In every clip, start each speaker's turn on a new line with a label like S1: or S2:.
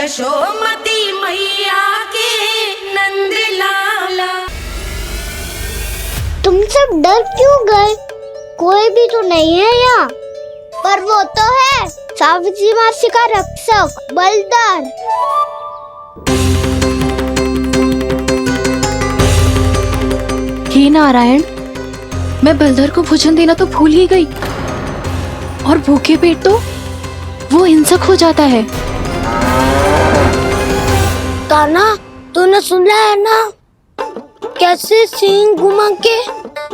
S1: यशोमती मैया के नंद लाला।
S2: तुम सब डर क्यों गए? कोई भी तो नहीं है यहाँ। पर वो तो है, सावित्री मासी का रक्षक बलदार।
S3: हे नारायण, मैं बलधर को भोजन देना तो भूल ही गई, और भूखे पेट तो वो हिंसक हो जाता है।
S2: कान्हा, तूने सुना है ना कैसे सींग घुमा के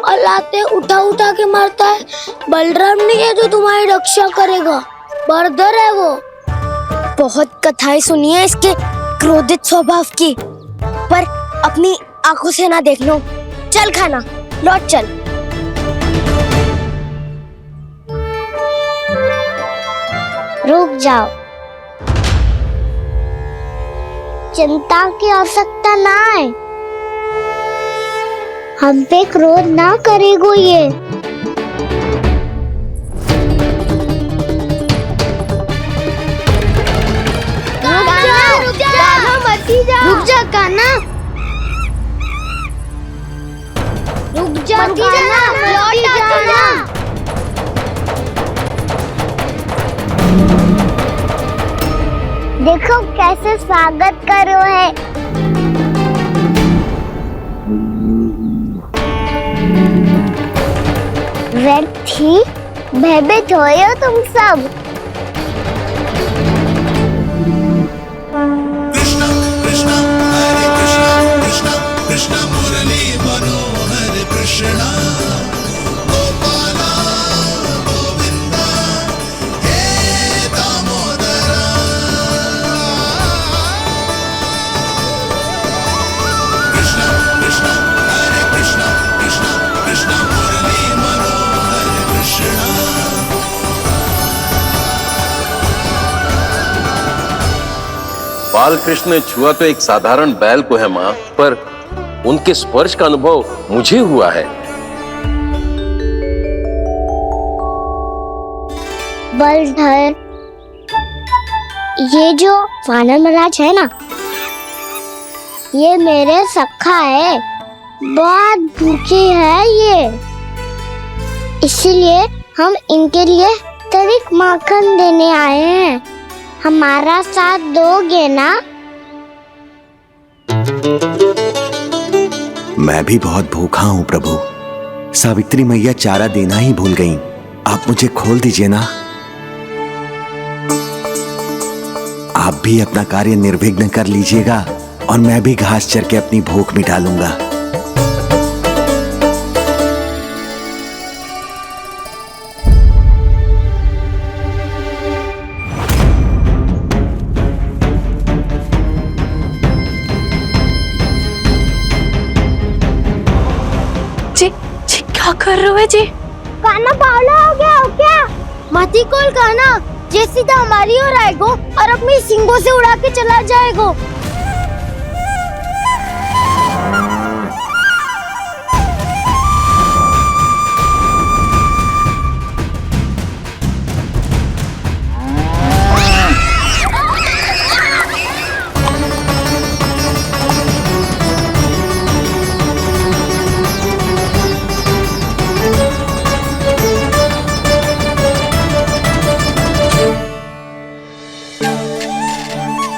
S2: और लाते उठा उठा के मारता है? बलराम नहीं है जो तुम्हारी रक्षा करेगा, बलधर है वो। बहुत कथाएं सुनी है इसके क्रोधित स्वभाव की, पर अपनी आंखों से ना देख लो। चल खाना, लौट चल। रुक जाओ, चिंता की आवश्यकता ना है। हम पे क्रोध ना करेगो ये। रुक जा कान्हा, रुक जा कान्हा, लौट जाना। देखो कैसे स्वागत करो है। व्यर्थ ही भयभीत हो तुम सब।
S4: कृष्णा कृष्णा हरे कृष्णा कृष्णा कृष्णा मुरली मनोहर कृष्णा गोपाला गोविंदा हे दामोदरा। कृष्णा कृष्णा हरे कृष्णा कृष्णा कृष्णा मुरली मनोहर कृष्णा।
S5: बाल कृष्ण ने छुआ तो एक साधारण बैल को है माँ, पर उनके स्पर्श का अनुभव मुझे हुआ है।
S2: बलधर, ये जो वानर महाराज है ना, ये मेरे सखा है। बहुत भूखे है ये, इसीलिए हम इनके लिए तनिक माखन देने आए हैं। हमारा साथ दोगे ना?
S6: मैं भी बहुत भूखा हूँ प्रभु। सावित्री मैया चारा देना ही भूल गईं। आप मुझे खोल दीजिए ना। आप भी अपना कार्य निर्विघ्न कर लीजिएगा और मैं भी घास चर के अपनी भूख मिटा लूंगा।
S3: क्या कर रहे हो जी?
S2: कान्हा पावला हो गया हो क्या? मती कोल कान्हा, जे सीधा हमारी ओर आएगो और अपनी सींगों से उड़ा के चला जाएगो।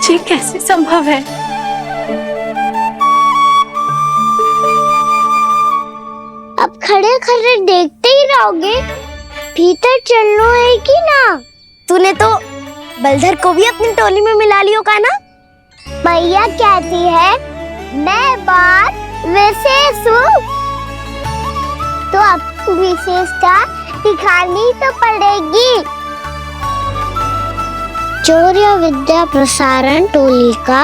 S3: ये कैसे संभव है?
S2: अब खड़े खड़े देखते ही रहोगे? भीतर चलना है कि ना? तूने तो बलधर को भी अपनी टोली में मिला लियो कान्हा। भैया कहती है मैं बात विशेष हूँ, तो अब विशेषता दिखानी तो पड़ेगी। चौर्य विद्या प्रसारण टोली का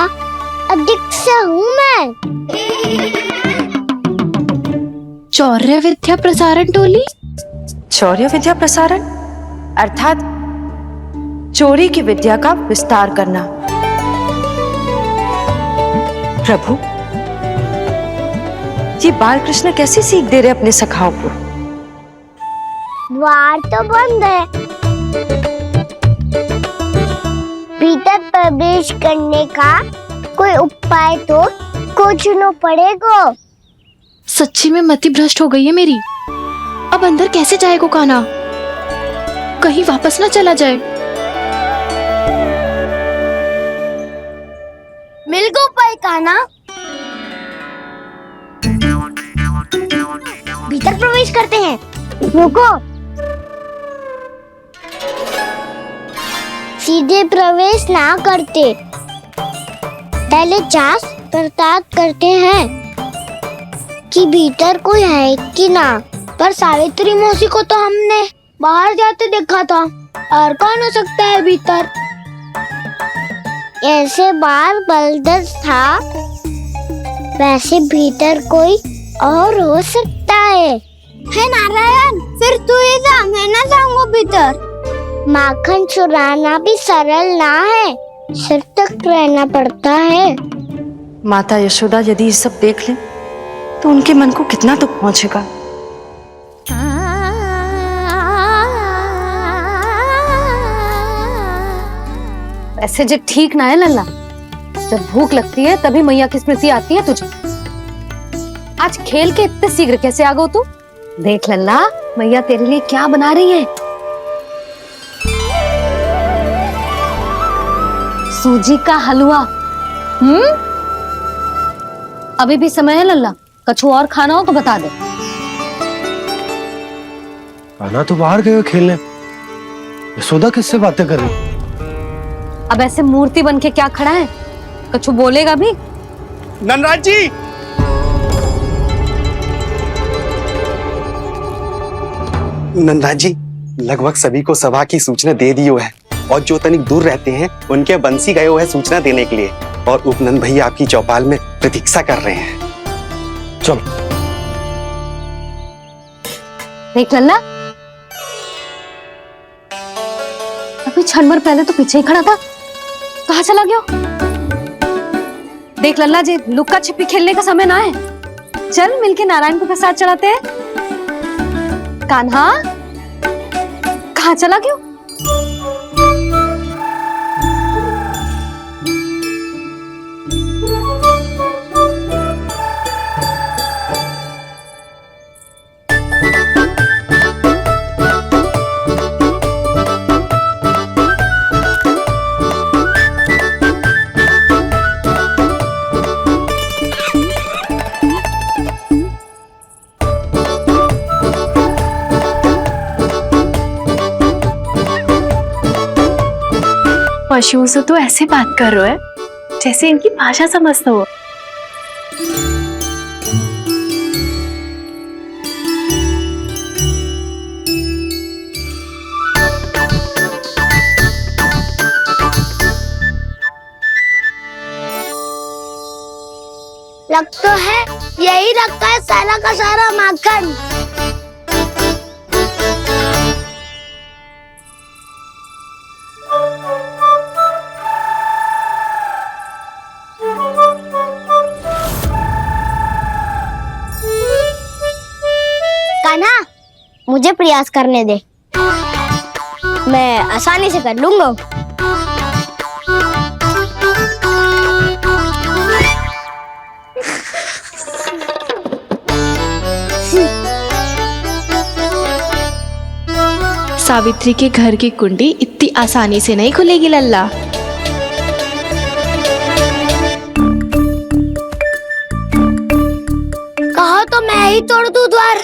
S2: अध्यक्ष हूँ मैं।
S3: चौर्य विद्या प्रसारण टोली?
S7: चौर्य विद्या प्रसारण अर्थात चोरी की विद्या का विस्तार करना। प्रभु, ये बाल कृष्ण कैसी सीख दे रहे अपने सखाओं को?
S2: द्वार तो बंद है, भीतर प्रवेश करने का कोई उपाय तो खोजना पड़ेगा।
S3: सच्ची में मति भ्रष्ट हो गई है मेरी। अब अंदर कैसे जाएगा कान्हा? कहीं वापस ना चला जाए।
S2: मिल गो उपाय कान्हा। भीतर प्रवेश करते हैं। रुको, सीधे प्रवेश ना करते, पहले जांच पड़ताल करते हैं कि भीतर कोई है कि ना। पर सावित्री मौसी को तो हमने बाहर जाते देखा था, और कौन हो सकता है भीतर? ऐसे बार बलदर था, वैसे भीतर कोई और हो सकता है नारायण? फिर तू ही जा, मैं ना जाऊंगा भीतर। माखन चुराना भी सरल ना है, सिर तक रहना पड़ता है।
S7: माता यशोदा यदि ये सब देख लें तो उनके मन को कितना दुख पहुंचेगा।
S8: ऐसे जो ठीक ना है लल्ला, जब भूख लगती है तभी मैया की स्मृति आती है तुझे। आज खेल के इतने शीघ्र कैसे आ गो तू? देख लल्ला, मैया तेरे लिए क्या बना रही है। सूजी का हलवा। अभी भी समय है लल्ला, कछु और खाना हो तो बता दे।
S9: कान्हा तो बाहर गए खेलने, यशोदा किससे बातें कर रही?
S8: अब ऐसे मूर्ति बन के क्या खड़ा है, कछु बोलेगा भी?
S9: नंदराज जी,
S10: नंदराज जी, लगभग सभी को सभा की सूचना दे दी है, और जो तनिक दूर रहते हैं उनके बंसी गए हुए सूचना देने के लिए, और उपनंद भैया आपकी चौपाल में प्रतीक्षा कर रहे हैं।
S9: चलो।
S8: देख लल्ला, अभी क्षण भर पहले तो पीछे ही खड़ा था, कहाँ चला गया? देख लल्ला जी, लुक्का छिपी खेलने का समय ना है। चल मिलके नारायण को प्रसाद चढ़ाते हैं। कान्हा, कहाँ चला गया?
S3: पशुओं से तो ऐसे बात कर रहे हो जैसे इनकी भाषा समझते हो।
S2: लग तो है यही रखा है सारा का सारा माखन। कान्हा, मुझे प्रयास करने दे, मैं आसानी से कर लूंगा।
S3: सावित्री के घर की कुंडी इतनी आसानी से नहीं खुलेगी लल्ला।
S2: कहो तो मैं ही तोड़ दूं द्वार।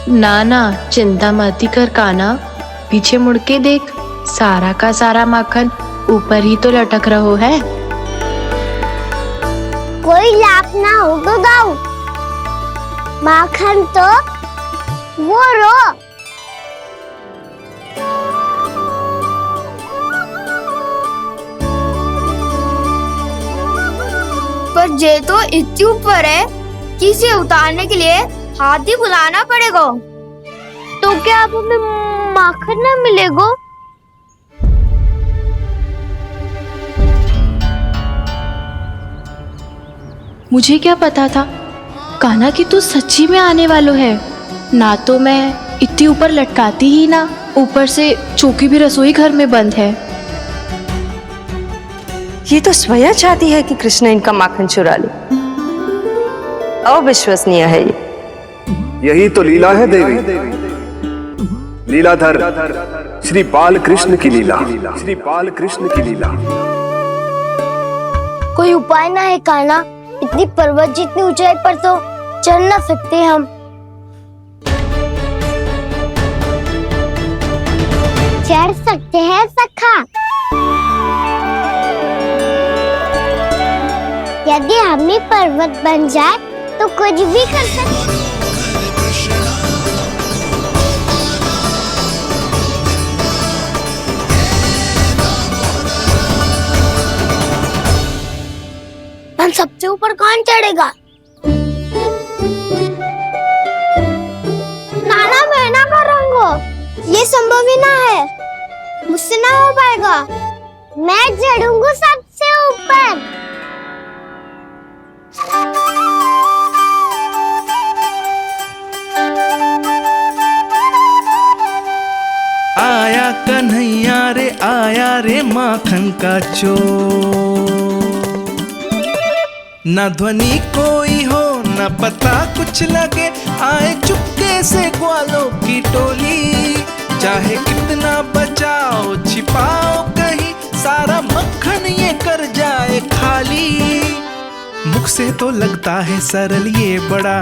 S3: ना ना, चिंता मत कर कान्हा, पीछे मुड़ के देख, सारा का सारा माखन ऊपर ही तो लटक रहो है।
S2: कोई लाभ ना होगा गाँव, माखन तो वो रो। पर जे तो इतनी ऊपर है कि इसे उतारने के लिए हाथी बुलाना पड़ेगा। तो क्या अब हमें माखन न मिलेगा?
S3: मुझे क्या पता था कान्हा कि तू सच्ची में आने वालो है। ना तो मैं इतनी ऊपर लटकाती ही ना, ऊपर से चौकी भी रसोई घर में बंद है।
S7: ये तो स्वयं चाहती है कि कृष्ण इनका माखन चुरा ले। अविश्वसनीय है ये।
S11: यही तो लीला है देवी, लीलाधर श्री बाल कृष्ण की लीला, श्री बाल कृष्ण की लीला।
S2: कोई उपाय ना है कान्हा? इतनी पर्वत जितनी ऊंचाई पर तो चढ़ ना सकते हम। चढ़ सकते हैं सखा, यदि हम ही पर्वत बन जाए तो कुछ भी कर सकते। हम सबसे ऊपर कौन चढ़ेगा? नाना मैं ना करूँगा, ये संभव ही ना है, मुझसे ना हो पाएगा। मैं चढ़ूंगा सबसे ऊपर।
S12: आया कन्हैया रे आया रे माखन का चोर, न ध्वनि कोई हो न पता कुछ लगे, आए चुपके से ग्वालों की टोली। चाहे कितना बचाओ छिपाओ कहीं, सारा मक्खन ये कर जाए खाली। मुख से तो लगता है सरल ये बड़ा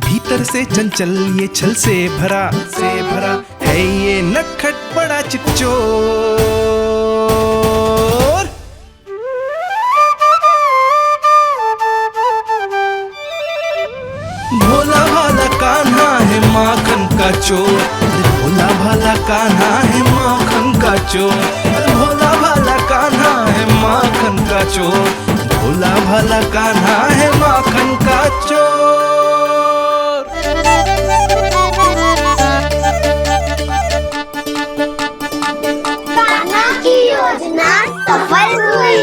S12: भीतर से चंचल ये छल से भरा है ये नटखट बड़ा चिच्चोर। भोला भाला कान्हा है माखन का चोर, भोला भाला कान्हा है माखन का चोर, भोला भाला कान्हा है माखन का चोर, भोला भाला कान्हा है माखन का चोर।
S2: कान्हा की योजना सफल हुई,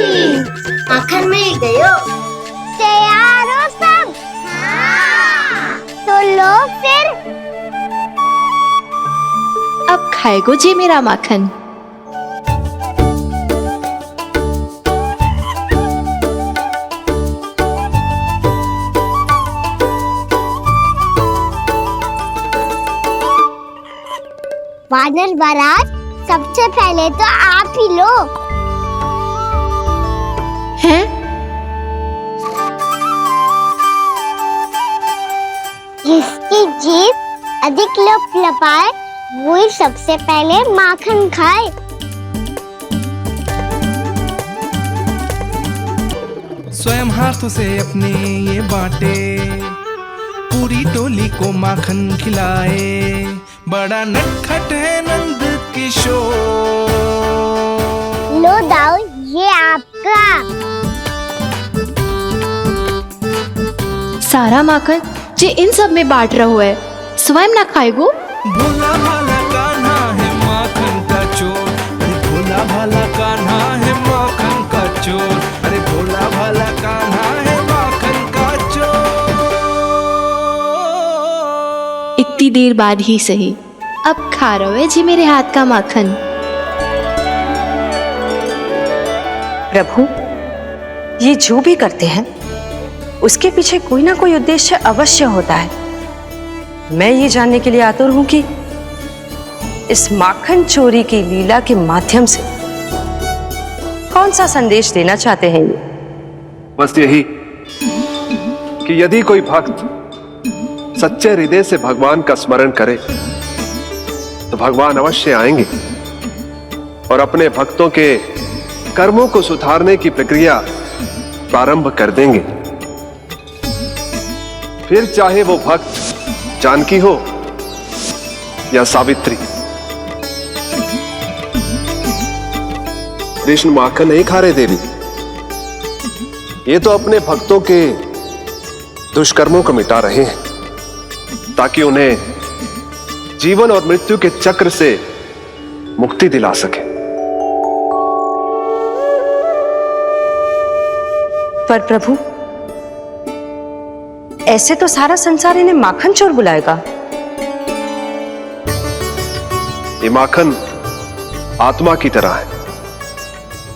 S2: माखन मिल गयो। तैयार हो सब? हाँ। तो लो फिर।
S3: अब खाएगो जी मेरा माखन।
S2: वानर महाराज, सबसे पहले तो आप ही लो।
S3: हैं?
S2: जिसकी जीभ अधिक लपलपाए वही सबसे पहले माखन खाए।
S12: स्वयं हाथों से अपने ये बांटे, पूरी टोली को माखन खिलाए, बड़ा नटखट है नंद किशोर।
S2: लो दाऊ, ये आपका।
S3: सारा माखन जे इन सब में बांट रहो है, स्वयं ना खाएगो।
S12: भोला भाला कान्हा है माखन का चोर, अरे भोला भाला कान्हा है माखन का चोर, अरे भोला भाला कान्हा है माखन का चोर।
S3: इतनी देर बाद ही सही, अब खा रहे जी मेरे हाथ का माखन।
S7: प्रभु, ये जो भी करते हैं उसके पीछे कोई ना कोई उद्देश्य अवश्य होता है। मैं ये जानने के लिए आतुर हूं कि इस माखन चोरी की लीला के माध्यम से कौन सा संदेश देना चाहते हैं ये।
S11: बस यही कि यदि कोई भक्त सच्चे हृदय से भगवान का स्मरण करे तो भगवान अवश्य आएंगे और अपने भक्तों के कर्मों को सुधारने की प्रक्रिया प्रारंभ कर देंगे। फिर चाहे वो भक्त जानकी हो या सावित्री, कृष्ण माखन नहीं खा रहे देवी, ये तो अपने भक्तों के दुष्कर्मों को मिटा रहे हैं ताकि उन्हें जीवन और मृत्यु के चक्र से मुक्ति दिला सके।
S7: पर प्रभु, ऐसे तो सारा संसार इन्हें माखन चोर बुलाएगा।
S11: ये माखन आत्मा की तरह है,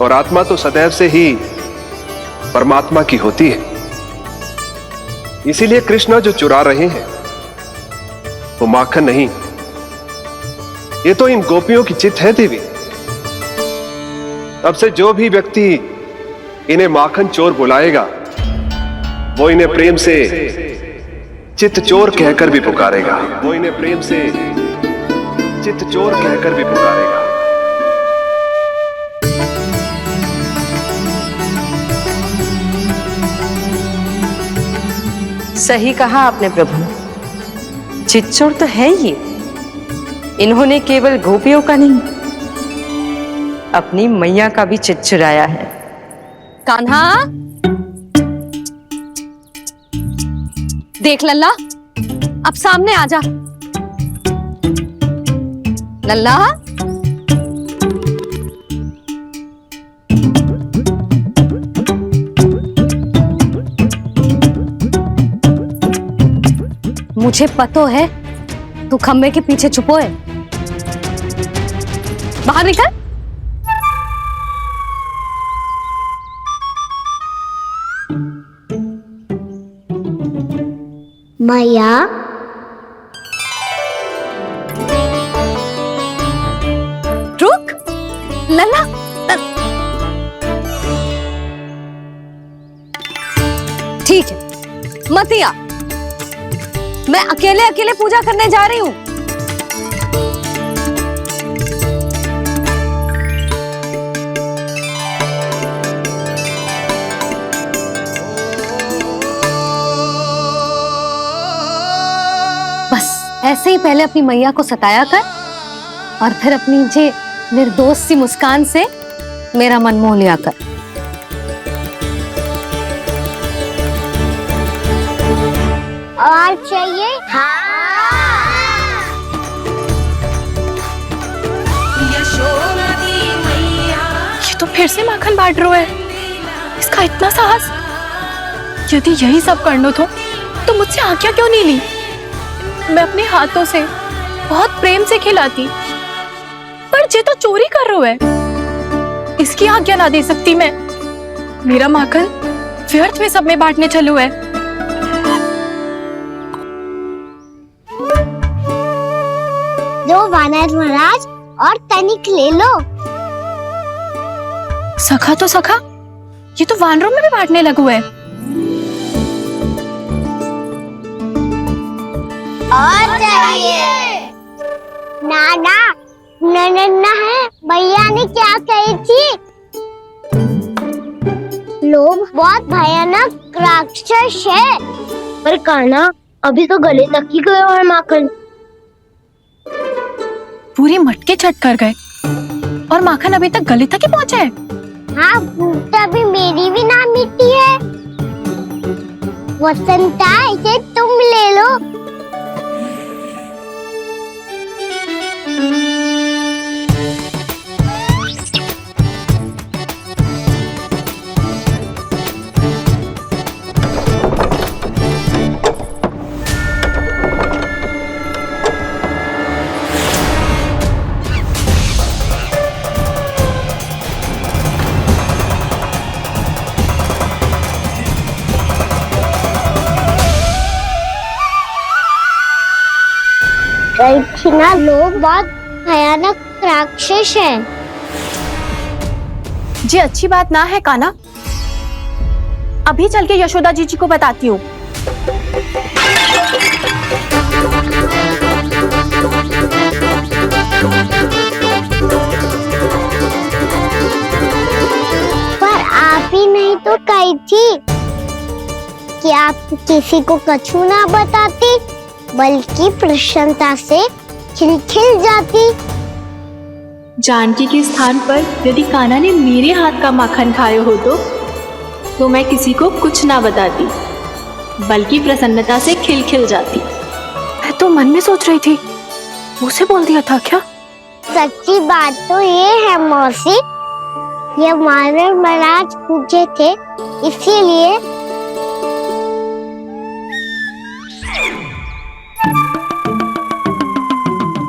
S11: और आत्मा तो सदैव से ही परमात्मा की होती है। इसीलिए कृष्ण जो चुरा रहे हैं वो माखन नहीं, ये तो इन गोपियों की चित्त है देवी। अब से जो भी व्यक्ति इन्हें माखन चोर बुलाएगा वो इन्हें प्रेम से चित्त चोर कहकर भी पुकारेगा। वो इन्हें प्रेम से चित्त चोर कहकर भी पुकारेगा।
S7: सही कहा आपने प्रभु, चित्चोर तो है ये। इन्होंने केवल गोपियों का नहीं, अपनी मैया का भी चित्त चुराया है।
S8: कान्हा, देख लल्ला, अब सामने आ जा। लल्ला, मुझे पतो है तू खम्बे के पीछे छुपो है। बाहर निकल।
S2: मैया,
S8: रुक लल्ला, ठीक है मत आ, मैं अकेले अकेले पूजा करने जा रही हूँ। बस ऐसे ही पहले अपनी मैया को सताया कर और फिर अपनी जे निर्दोष सी मुस्कान से मेरा मन मोह लिया कर।
S2: और चाहिए?
S1: यशोमती मैया
S3: ये तो फिर से माखन बांट रहा है। इसका इतना साहस! यदि यही सब करना तो मुझसे आज्ञा क्यों नहीं ली? मैं अपने हाथों से बहुत प्रेम से खिलाती, पर ये तो चोरी कर रहा है। इसकी आज्ञा ना दे सकती मैं। मेरा माखन व्यर्थ में सब में बांटने चलू है।
S2: दो वानर महाराज और तनिक ले लो।
S3: सखा तो सखा, ये तो वानरों में भी बांटने लगू है।
S2: और चाहिए? नाना, नन्ना है, भैया ने क्या कही थी? लोभ बहुत भयानक राक्षस है। पर कान्हा, अभी तो गले तक ही गया है माखन।
S3: पूरी मटके छट कर गए और माखन अभी तक गले तक ही पहुंचा है।
S2: हाँ, भूख तभी मेरी भी ना मिट्टी है। वसंता, इसे तुम ले लो। ना, लोग बहुत भयानक राक्षस हैं।
S3: जी अच्छी बात ना है कान्हा, अभी चल के यशोदा जी को बताती हूँ।
S2: पर आप ही नहीं तो कही थी कि आप किसी को कछु ना बताती, बल्कि प्रसन्नता से खिलखिल जाती।
S3: जानकी के स्थान पर यदि कान्हा ने मेरे हाथ का माखन खाया हो तो मैं किसी को कुछ ना बताती, बल्कि प्रसन्नता से खिलखिल जाती। मैं तो मन में सोच रही थी, मुझसे बोल दिया था क्या?
S2: सच्ची बात तो ये है मौसी, ये वानर महाराज पूछे थे, इसीलिए।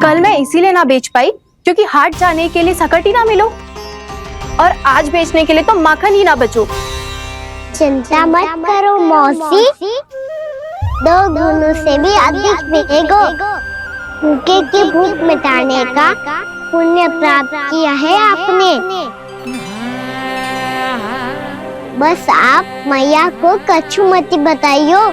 S3: कल मैं इसीलिए ना बेच पाई क्योंकि हाट जाने के लिए सकट ही ना मिलो। और आज बेचने के लिए तो माखन ही ना बचो।
S2: चिंता मत करो मौसी, 2 गुनों से भी अधिक बिकेगो। भूखे की भूख मिटाने का पुण्य प्राप्त किया है आपने। बस आप मैया को कछु मत बताइयो।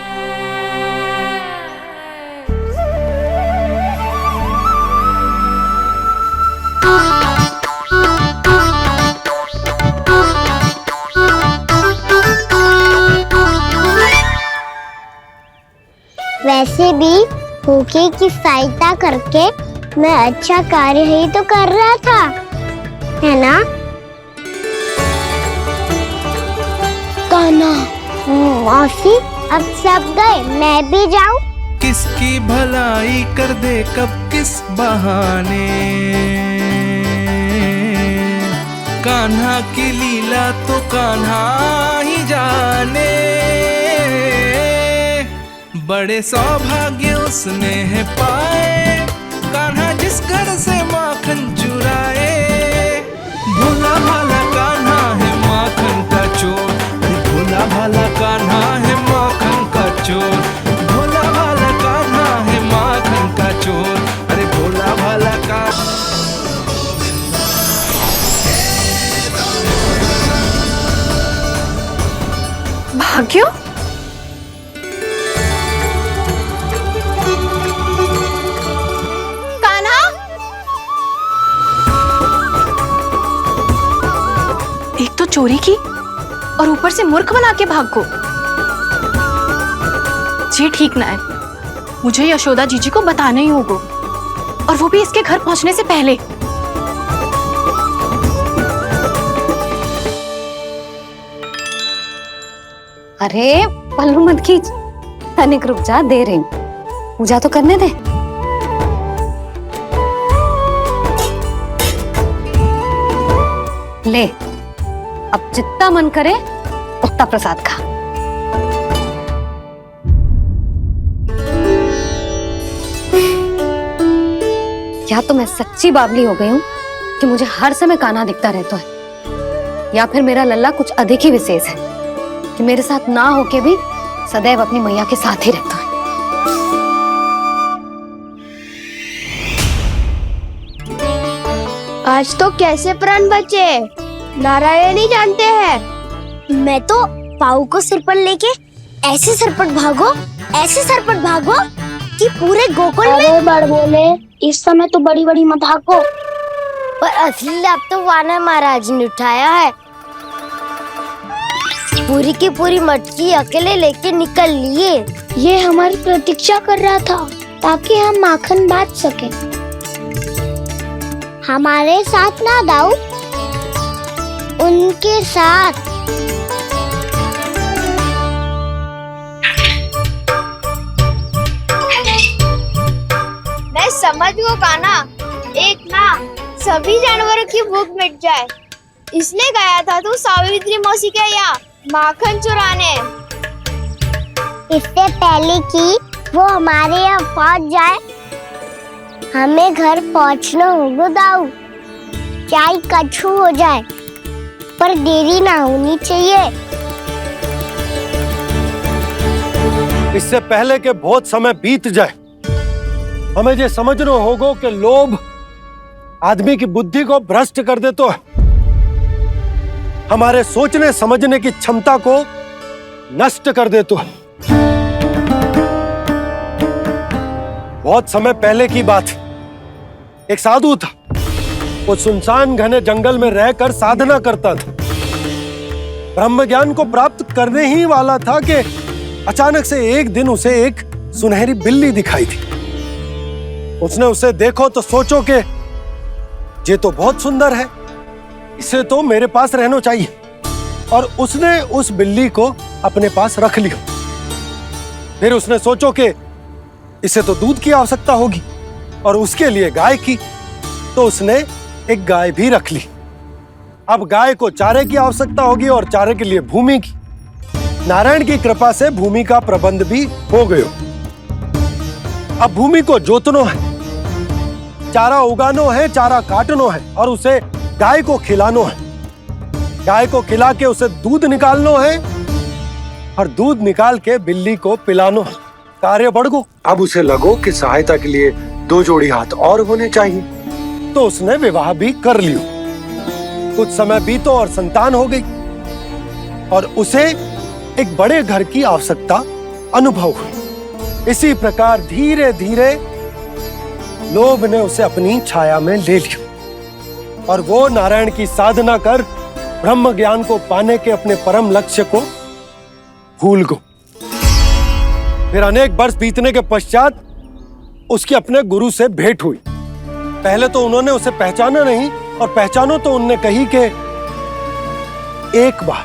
S2: वैसे भी भूखे की सहायता करके मैं अच्छा कार्य ही तो कर रहा था, है ना? कान्हा, मौसी अब सब गए, मैं भी जाऊं?
S12: किसकी भलाई कर दे कब किस बहाने, कान्हा की लीला तो कान्हा ही जाने। बड़े सौभाग्य उसने है पाए, कान्हा जिस घर से माखन चुराए। भोला भाला कान्हा है माखन का चोर, भोला भाला कान्हा है माखन का चोर, भोला भाला कान्हा है माखन का चोर, अरे भोला भाला का।
S3: भाग्यो, एक तो चोरी की और ऊपर से मूर्ख बना के भागो। ये ठीक ना है, मुझे यशोदा जीजी को बताना ही होगा, और वो भी इसके घर पहुंचने से पहले।
S8: अरे पल्लू मत खींच, तनिक रुक जा, दे रही हूं, पूजा तो करने दे। ले, अब जितना मन करे उतना प्रसाद खा। या तो मैं सच्ची बावली हो गई हूँ कि मुझे हर समय कान्हा दिखता रहता है, या फिर मेरा लल्ला कुछ अधिक ही विशेष है कि मेरे साथ ना होके भी सदैव अपनी मैया के साथ ही रहता है।
S2: आज तो कैसे प्राण बचे नारायण ही जानते हैं। मैं तो पाऊ को सिर पर लेके ऐसे सरपट भागो कि पूरे गोकुल में बड़ बोले। इस समय तो बड़ी बड़ी मत भागो, पर असली लाभ तो वानर महाराज ने उठाया है। पूरी की पूरी मटकी अकेले लेके निकल लिए। ये हमारी प्रतीक्षा कर रहा था ताकि हम माखन बांट सके। हमारे साथ ना दाऊ, उनके साथ। मैं समझ गो कान्हा, एक ना सभी जानवरों की भूख मिट जाए, इसलिए गया था तू सावित्री मौसी के यहाँ माखन चुराने। इससे पहले कि वो हमारे यहाँ पहुँच जाए, हमें घर पहुँचना होगा दाऊ। चाहे कछु हो जाए, पर देरी ना होनी चाहिए।
S9: इससे पहले के बहुत समय बीत जाए, हमें ये समझना होगा कि लोभ आदमी की बुद्धि को भ्रष्ट कर देता है, हमारे सोचने समझने की क्षमता को नष्ट कर देता है। बहुत समय पहले की बात, एक साधु था। वो सुनसान घने जंगल में रहकर साधना करता था। ब्रह्म ज्ञान को प्राप्त करने ही वाला था कि अचानक से एक दिन उसे एक सुनहरी बिल्ली दिखाई थी। उसने उसे देखो तो सोचो कि ये तो बहुत सुंदर है, इसे तो मेरे पास रहना चाहिए, और उसने उस बिल्ली को अपने पास रख लिया। फिर उसने सोचो कि इसे तो दूध की आवश्यकता होगी और उसके लिए गाय की, तो उसने एक गाय भी रख ली। अब गाय को चारे की आवश्यकता होगी और चारे के लिए भूमि की। नारायण की कृपा से भूमि का प्रबंध भी हो गयो। अब भूमि को जोतनो है, चारा उगानो है, चारा काटनो है और उसे गाय को खिलानो है। गाय को खिला के उसे दूध निकालना है और दूध निकाल के बिल्ली को पिलानो है। कार्य बढ़ गो। अब उसे लगो कि सहायता के लिए 2 जोड़ी हाथ और होने चाहिए, तो उसने विवाह भी कर लियो। कुछ समय बीतो और संतान हो गई और उसे एक बड़े घर की आवश्यकता अनुभव हुई। इसी प्रकार धीरे धीरे लोभ ने उसे अपनी छाया में ले लिया और वो नारायण की साधना कर ब्रह्म ज्ञान को पाने के अपने परम लक्ष्य को भूल गो। फिर अनेक वर्ष बीतने के पश्चात उसकी अपने गुरु से भेंट हुई। पहले तो उन्होंने उसे पहचाना नहीं और पहचानो तो उनने कही कि एक बार,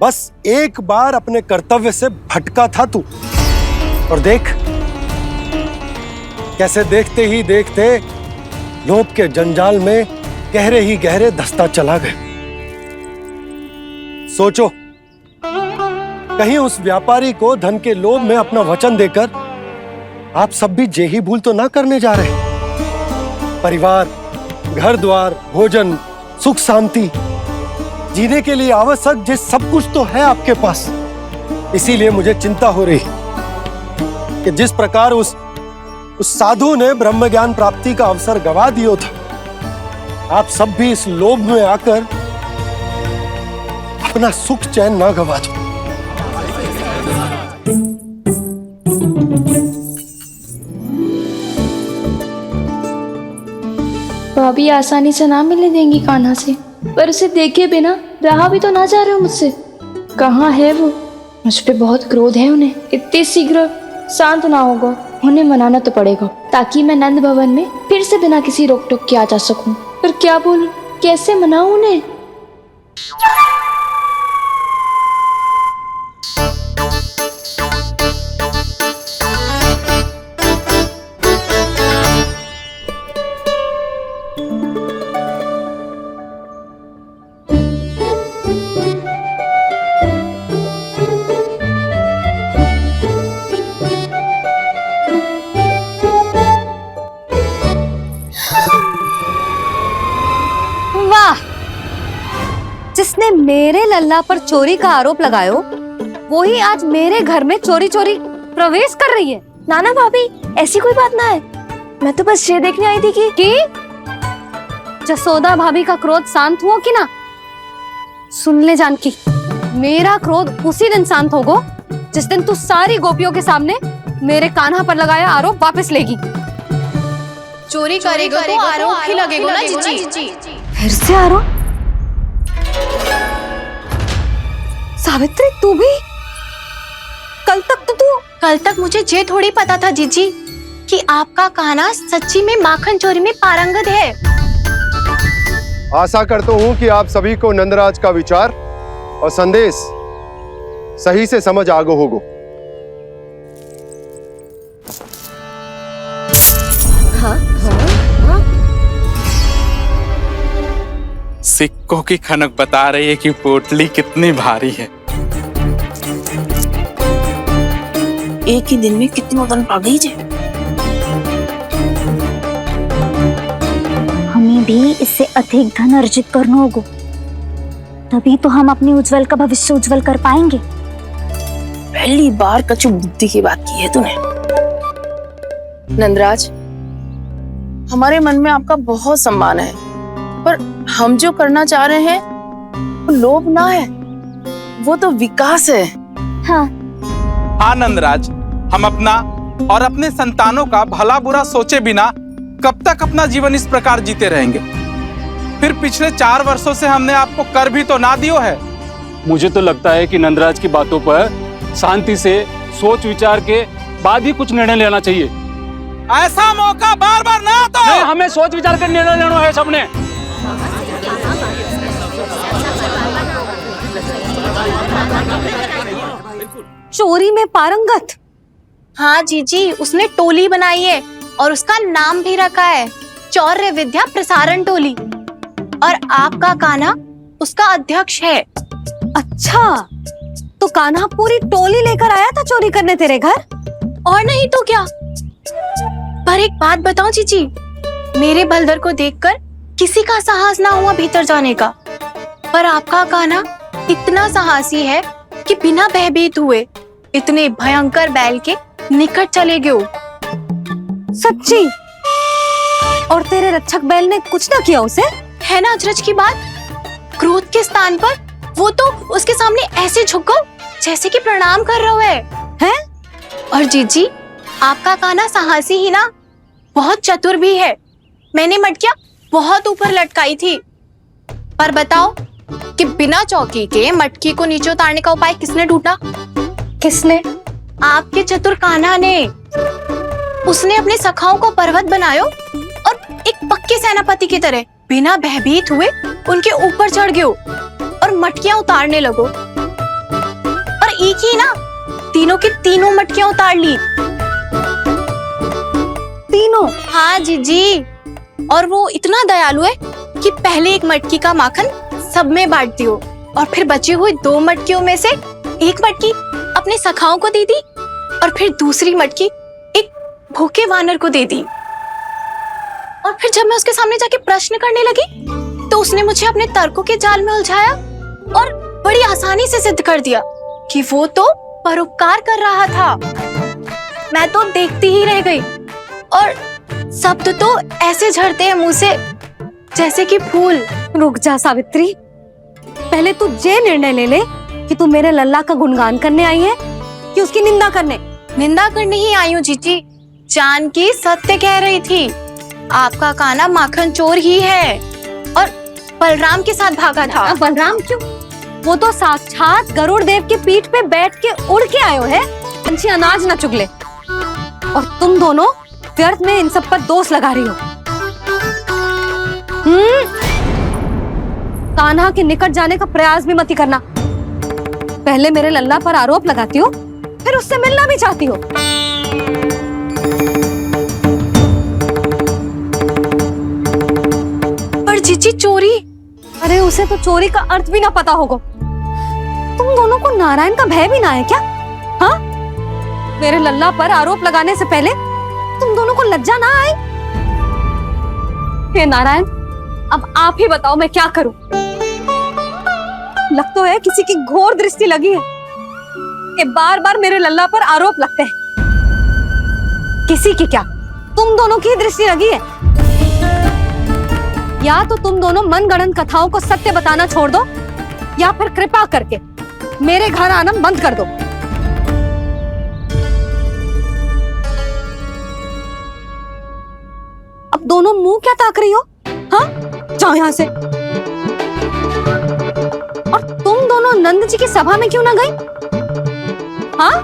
S9: बस एक बार अपने कर्तव्य से भटका था तू, और देख कैसे देखते ही देखते लोभ के जंजाल में गहरे ही गहरे धंसता चला गया। सोचो, कहीं उस व्यापारी को धन के लोभ में अपना वचन देकर आप सब भी जेही भूल तो ना करने जा रहे। परिवार, घर द्वार, भोजन, सुख शांति जीने के लिए आवश्यक जिस सब कुछ तो है आपके पास। इसीलिए मुझे चिंता हो रही कि जिस प्रकार उस साधु ने ब्रह्म ज्ञान प्राप्ति का अवसर गवा दिया था, आप सब भी इस लोभ में आकर अपना सुख चैन ना गवा दो।
S2: भाभी आसानी से ना मिलने देंगी कान्हा से, पर उसे देखे बिना रहा भी तो ना जा रहे हो मुझसे। कहाँ है वो? मुझ पे बहुत क्रोध है उन्हें। इतने शीघ्र शांत ना होगा, उन्हें मनाना तो पड़ेगा ताकि मैं नंद भवन में फिर से बिना किसी रोक टोक के आ जा सकूं। पर क्या बोलूं, कैसे मनाऊं उन्हें?
S8: जिसने मेरे लल्ला पर चोरी का आरोप लगायो, वो ही आज मेरे घर में चोरी चोरी प्रवेश कर रही है।
S2: नाना भाभी, ऐसी कोई बात ना है, मैं तो बस ये देखने आई थी कि
S8: जसोदा भाभी का क्रोध शांत हुआ कि ना? सुन ले जानकी, मेरा क्रोध उसी दिन शांत होगा जिस दिन तू सारी गोपियों के सामने मेरे कान्हा पर लगाया आरोप वापस लेगी।
S3: चोरी करेगा तो आरोप ही लगेगा ना जीजी।
S8: फिर से आरोप? सावित्री, तू भी?
S3: कल तक मुझे ये थोड़ी पता था जीजी कि आपका कान्हा सच्ची में माखन चोरी में पारंगत है।
S11: आशा करता हूं कि आप सभी को नंदराज का विचार और संदेश सही से समझ आगो होगो।
S13: सिक्कों की खनक बता रही है कि पोटली कितनी भारी है।
S1: एक ही दिन में कितनी वजन पा गई जे।
S2: हमें भी इससे अधिक धन अर्जित करना होगा, तभी तो हम अपने उज्जवल का भविष्य उज्जवल कर पाएंगे।
S1: पहली बार कछु बुद्धि की बात की है तूने। नंदराज, हमारे मन में आपका बहुत सम्मान है, पर हम जो करना चाह रहे हैं वो लोभ ना है, वो तो विकास है।
S13: हाँ नंदराज, हम अपना और अपने संतानों का भला बुरा सोचे बिना कब तक अपना जीवन इस प्रकार जीते रहेंगे? फिर पिछले 4 वर्षों से हमने आपको कर भी तो ना दियो है।
S14: मुझे तो लगता है कि नंदराज की बातों पर शांति से सोच विचार के बाद ही कुछ निर्णय लेना चाहिए।
S13: ऐसा मौका बार बार ना आता।
S14: नहीं, हमें सोच विचार कर निर्णय लेना है सबने।
S8: चोरी में पारंगत?
S3: हाँ जीजी, उसने टोली बनाई है और उसका नाम भी रखा है चौर्य विद्या प्रसारण टोली, और आपका कान्हा उसका अध्यक्ष है।
S8: अच्छा, तो कान्हा पूरी टोली लेकर आया था चोरी करने तेरे घर?
S3: और नहीं तो क्या। पर एक बात बताओ जीजी, मेरे बलदर को देखकर किसी का साहस ना हुआ भीतर जाने का। पर आपका कान्हा इतना साहसी है कि बिना भयभीत हुए इतने भयंकर बैल के निकट चले गए।
S8: सच्ची? और तेरे रक्षक बैल ने कुछ ना किया उसे?
S3: है ना अचरज की बात। क्रोध के स्थान पर वो तो उसके सामने ऐसे झुक गया जैसे कि प्रणाम कर रहा है। और जीजी, आपका कान्हा साहसी ही ना, बहुत चतुर भी है। मैंने मटकियां बहुत ऊपर लटकाई थी, पर बताओ कि बिना चौकी के मटकी को नीचे उतारने का उपाय किसने ढूंढा?
S8: किसने?
S3: आपके चतुर कान्हा ने। उसने अपने सखाओं को पर्वत बनायो और एक पक्के सेनापति की तरह बिना भयभीत हुए उनके ऊपर चढ़ गयो और मटकियां उतारने लगो। और एक ही ना, तीनों की तीनों मटकियां उतार ली।
S8: तीनों?
S3: हाँ जीजी। और वो इतना दयालु है कि पहले एक मटकी का माखन सब में बांट दियो और फिर बची हुई 2 मटकियों में से एक मटकी अपने सखाओं को दे दी और फिर दूसरी मटकी एक भूखे वानर को दे दी। और फिर जब मैं उसके सामने जाके प्रश्न करने लगी तो उसने मुझे अपने तर्कों के जाल में उलझाया और बड़ी आसानी से सिद्ध कर दिया कि वो तो परोपकार कर रहा था। मैं तो देखती ही रह गई और शब्द तो ऐसे झड़ते हैं मुंह से जैसे कि फूल।
S8: रुक जा सावित्री, पहले तू ये निर्णय ले ले कि तू मेरे लल्ला का गुणगान करने आई है कि उसकी निंदा करने?
S3: निंदा करने ही आई हूँ जीजी। जानकी सत्य कह रही थी, आपका कान्हा माखन चोर ही है और बलराम के साथ भागा था।
S8: बलराम क्यों? वो तो साक्षात गरुड़ देव की पीठ पे बैठ के उड़ के आयो है। पंछी अनाज न चुगले। और तुम दोनों व्यर्थ में इन सब पर दोष लगा रही हो। कान्हा के निकट जाने का प्रयास भी मत ही करना। पहले मेरे लल्ला पर आरोप लगाती हो, फिर उससे मिलना भी चाहती हो।
S3: पर जीजी, चोरी?
S8: अरे उसे तो चोरी का अर्थ भी ना पता होगा। तुम दोनों को नारायण का भय भी ना है क्या? हाँ? मेरे लल्ला पर आरोप लगाने से पहले तुम दोनों को लज्जा ना आई? हे नारायण, अब आप ही बताओ मैं क्या करूं? लग तो है किसी की घोर दृष्टि लगी है कि बार बार मेरे लल्ला पर आरोप लगते हैं। किसी की क्या, तुम दोनों की दृष्टि लगी है। या तो तुम दोनों मनगढ़ंत कथाओं को सत्य बताना छोड़ दो या फिर कृपा करके मेरे घर आना बंद कर दो। अब दोनों मुंह क्या ताक रही हो? हाँ, जाओ यहां से। और तुम दोनों नंद जी की सभा में क्यों ना गई? हाँ?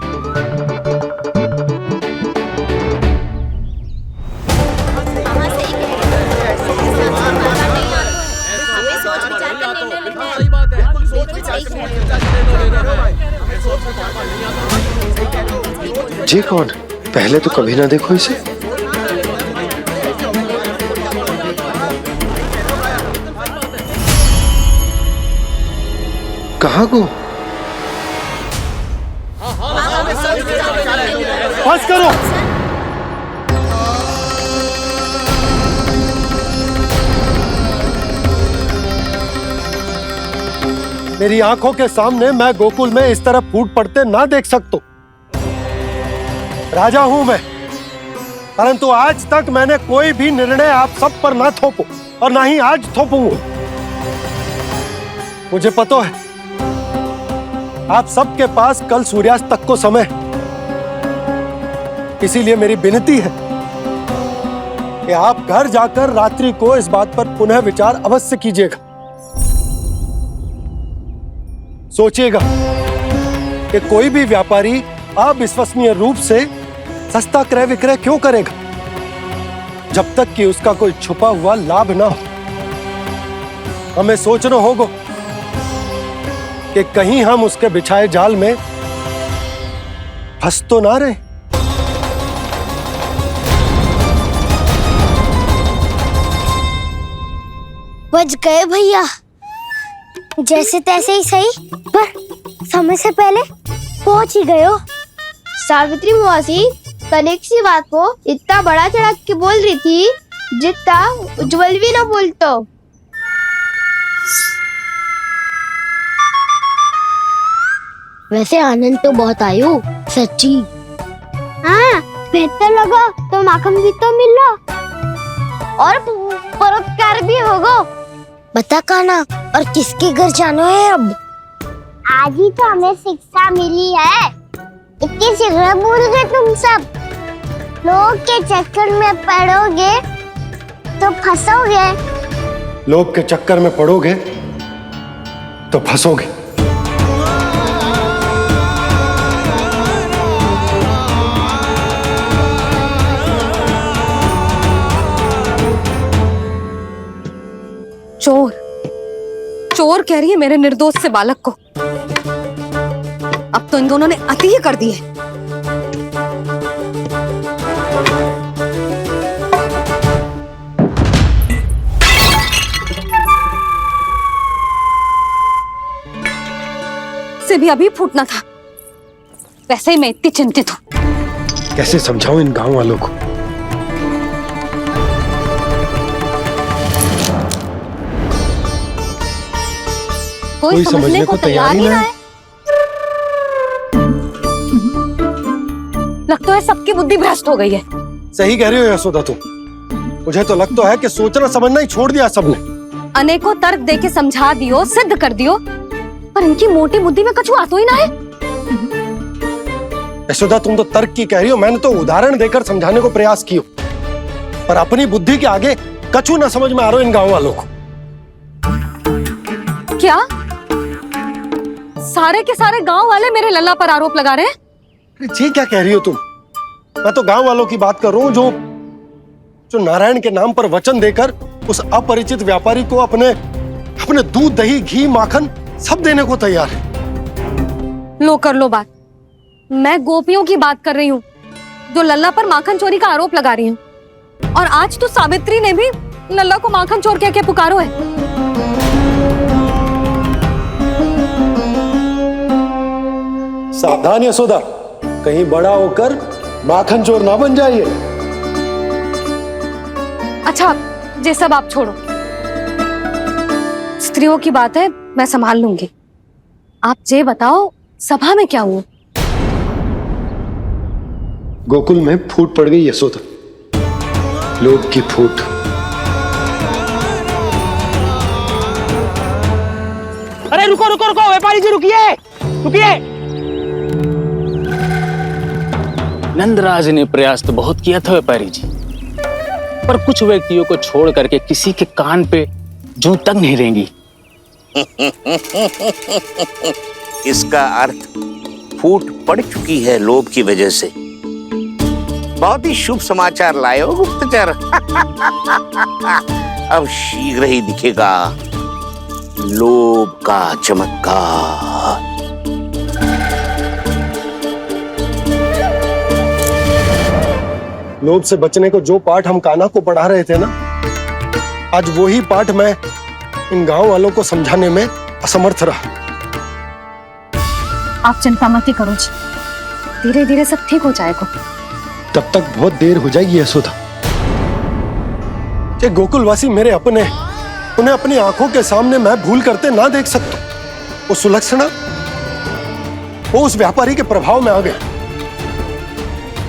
S9: जी कौन? पहले तो कभी ना देखो इसे। कहाँ को? बस करो। मेरी आंखों के सामने मैं गोकुल में इस तरह फूट पड़ते ना देख सकता। राजा हूं मैं, परंतु आज तक मैंने कोई भी निर्णय आप सब पर ना थोपो और ना ही आज थोपूंगा। मुझे पता है आप सबके पास कल सूर्यास्त तक को समय, इसीलिए मेरी विनती है कि आप घर जाकर रात्रि को इस बात पर पुनः विचार अवश्य कीजिएगा। सोचिएगा कि कोई भी व्यापारी अविश्वसनीय रूप से सस्ता क्रय विक्रय क्यों करेगा जब तक कि उसका कोई छुपा हुआ लाभ ना हो। हमें सोचना होगा कि कहीं हम उसके बिछाए जाल में फंस तो ना रहे।
S2: बच गए भैया, जैसे तैसे ही सही, पर समय से पहले पहुंच ही गए हो।
S15: सावित्री मौसी कनेक सी बात को इतना बड़ा चढ़ा के बोल रही थी जितना उज्जवल भी ना बोलतो।
S2: वैसे आनंद तो बहुत आयो, सच्ची।
S15: हाँ, बेहतर लगा तो माखन भी तो मिल रहा और पुरस्कार भी होगा।
S2: बता काना, और किसके घर जाना है अब?
S15: आज ही तो हमें शिक्षा मिली है। इतनी शीघ्र भूल गए तुम सब। लोग के चक्कर में पड़ोगे तो फंसोगे।
S9: लोग के चक्कर में पड़ोगे तो फंसोगे।
S8: चोर चोर कह रही है मेरे निर्दोष से बालक को। अब तो इन दोनों ने अति ही कर दी है। से भी अभी फूटना था। वैसे ही मैं इतनी चिंतित हूं।
S9: कैसे समझाऊं इन गांव वालों को?
S8: कोई समझने को तैयार ही ना है। लगता है सबकी बुद्धि भ्रष्ट हो गई है।
S9: सही कह रही हो यशोदा तुम। मुझे तो लगता है कि सोचना समझना ही छोड़ दिया सबने।
S8: अनेकों तर्क देके समझा दियो, सिद्ध कर दियो, पर इनकी मोटी बुद्धि में कछु आतो ही ना है।
S9: यशोदा तुम तो तर्क की कह रही हो, मैंने तो उदाहरण देकर समझाने को प्रयास किया, पर अपनी बुद्धि के आगे कछु ना समझ में आ रहा इन गांव वालों को।
S8: क्या सारे के सारे गांव वाले मेरे लल्ला पर आरोप लगा रहे हैं?
S9: जी क्या कह रही हो तुम? मैं तो गांव वालों की बात कर रहा हूँ जो नारायण के नाम पर वचन देकर उस अपरिचित व्यापारी को अपने दूध, दही, घी, माखन सब देने को तैयार है।
S8: लो कर लो बात। मैं गोपियों की बात कर रही हूँ जो लल्ला पर माखन चोरी का आरोप लगा रही हूँ। और आज तो सावित्री ने भी लल्ला को माखन चोर कह के पुकारो है।
S9: सावधान यशोदा, कहीं बड़ा होकर माखन चोर ना बन जाइए।
S8: अच्छा, ये सब आप छोड़ो। स्त्रियों की बात है, मैं संभाल लूंगी। आप ये बताओ, सभा में क्या हुआ?
S9: गोकुल में फूट पड़ गई यशोदा, लोभ की फूट।
S16: अरे रुको रुको रुको, व्यापारी जी रुकिए रुकिए।
S17: नंदराज ने प्रयास तो बहुत किया था व्यापारी जी, पर कुछ व्यक्तियों को छोड़ करके किसी के कान पे जूं तक नहीं रेंगी।
S18: इसका अर्थ फूट पड़ चुकी है लोभ की वजह से। बहुत ही शुभ समाचार लाए हो गुप्तचर। अब शीघ्र ही दिखेगा लोभ का चमत्कार।
S9: लोभ से बचने को जो पाठ हम कान्हा को पढ़ा रहे थे ना, आज वही पाठ मैं इन गांव वालों को समझाने में असमर्थ रहा।
S8: आप चिंता मत करो जी, धीरे धीरे सब ठीक हो जाएगा।
S9: तब तक बहुत देर हो जाएगी यशोदा। ये गोकुलवासी मेरे अपने, उन्हें अपनी आंखों के सामने मैं भूल करते ना देख सकता। वो सुलक्षणा, वो उस व्यापारी के प्रभाव में आ गए,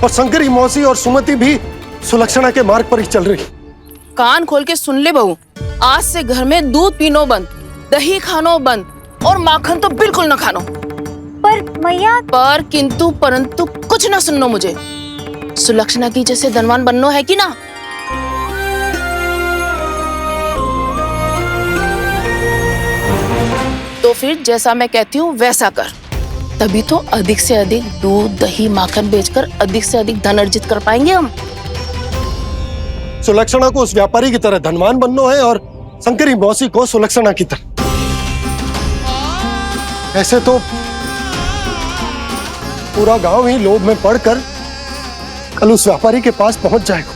S9: और शंकरी मौसी और सुमति भी सुलक्षणा के मार्ग पर ही चल रही।
S1: कान खोल के सुन ले बहू, आज से घर में दूध पीनो बंद, दही खानो बंद, और माखन तो बिल्कुल न खानो।
S15: पर मैया,
S1: पर किंतु परंतु कुछ ना सुननो मुझे। सुलक्षणा की जैसे धनवान बननो है कि ना? तो फिर जैसा मैं कहती हूँ वैसा कर, तभी तो अधिक से अधिक दूध, दही, माखन बेचकर अधिक से अधिक धन अर्जित कर पाएंगे हम।
S9: सुलक्षणा को उस व्यापारी की तरह धनवान बनना है और शंकरी मौसी को सुलक्षणा की तरह। ऐसे तो पूरा गांव ही लोभ में पड़कर कल उस व्यापारी के पास पहुंच जाएगा।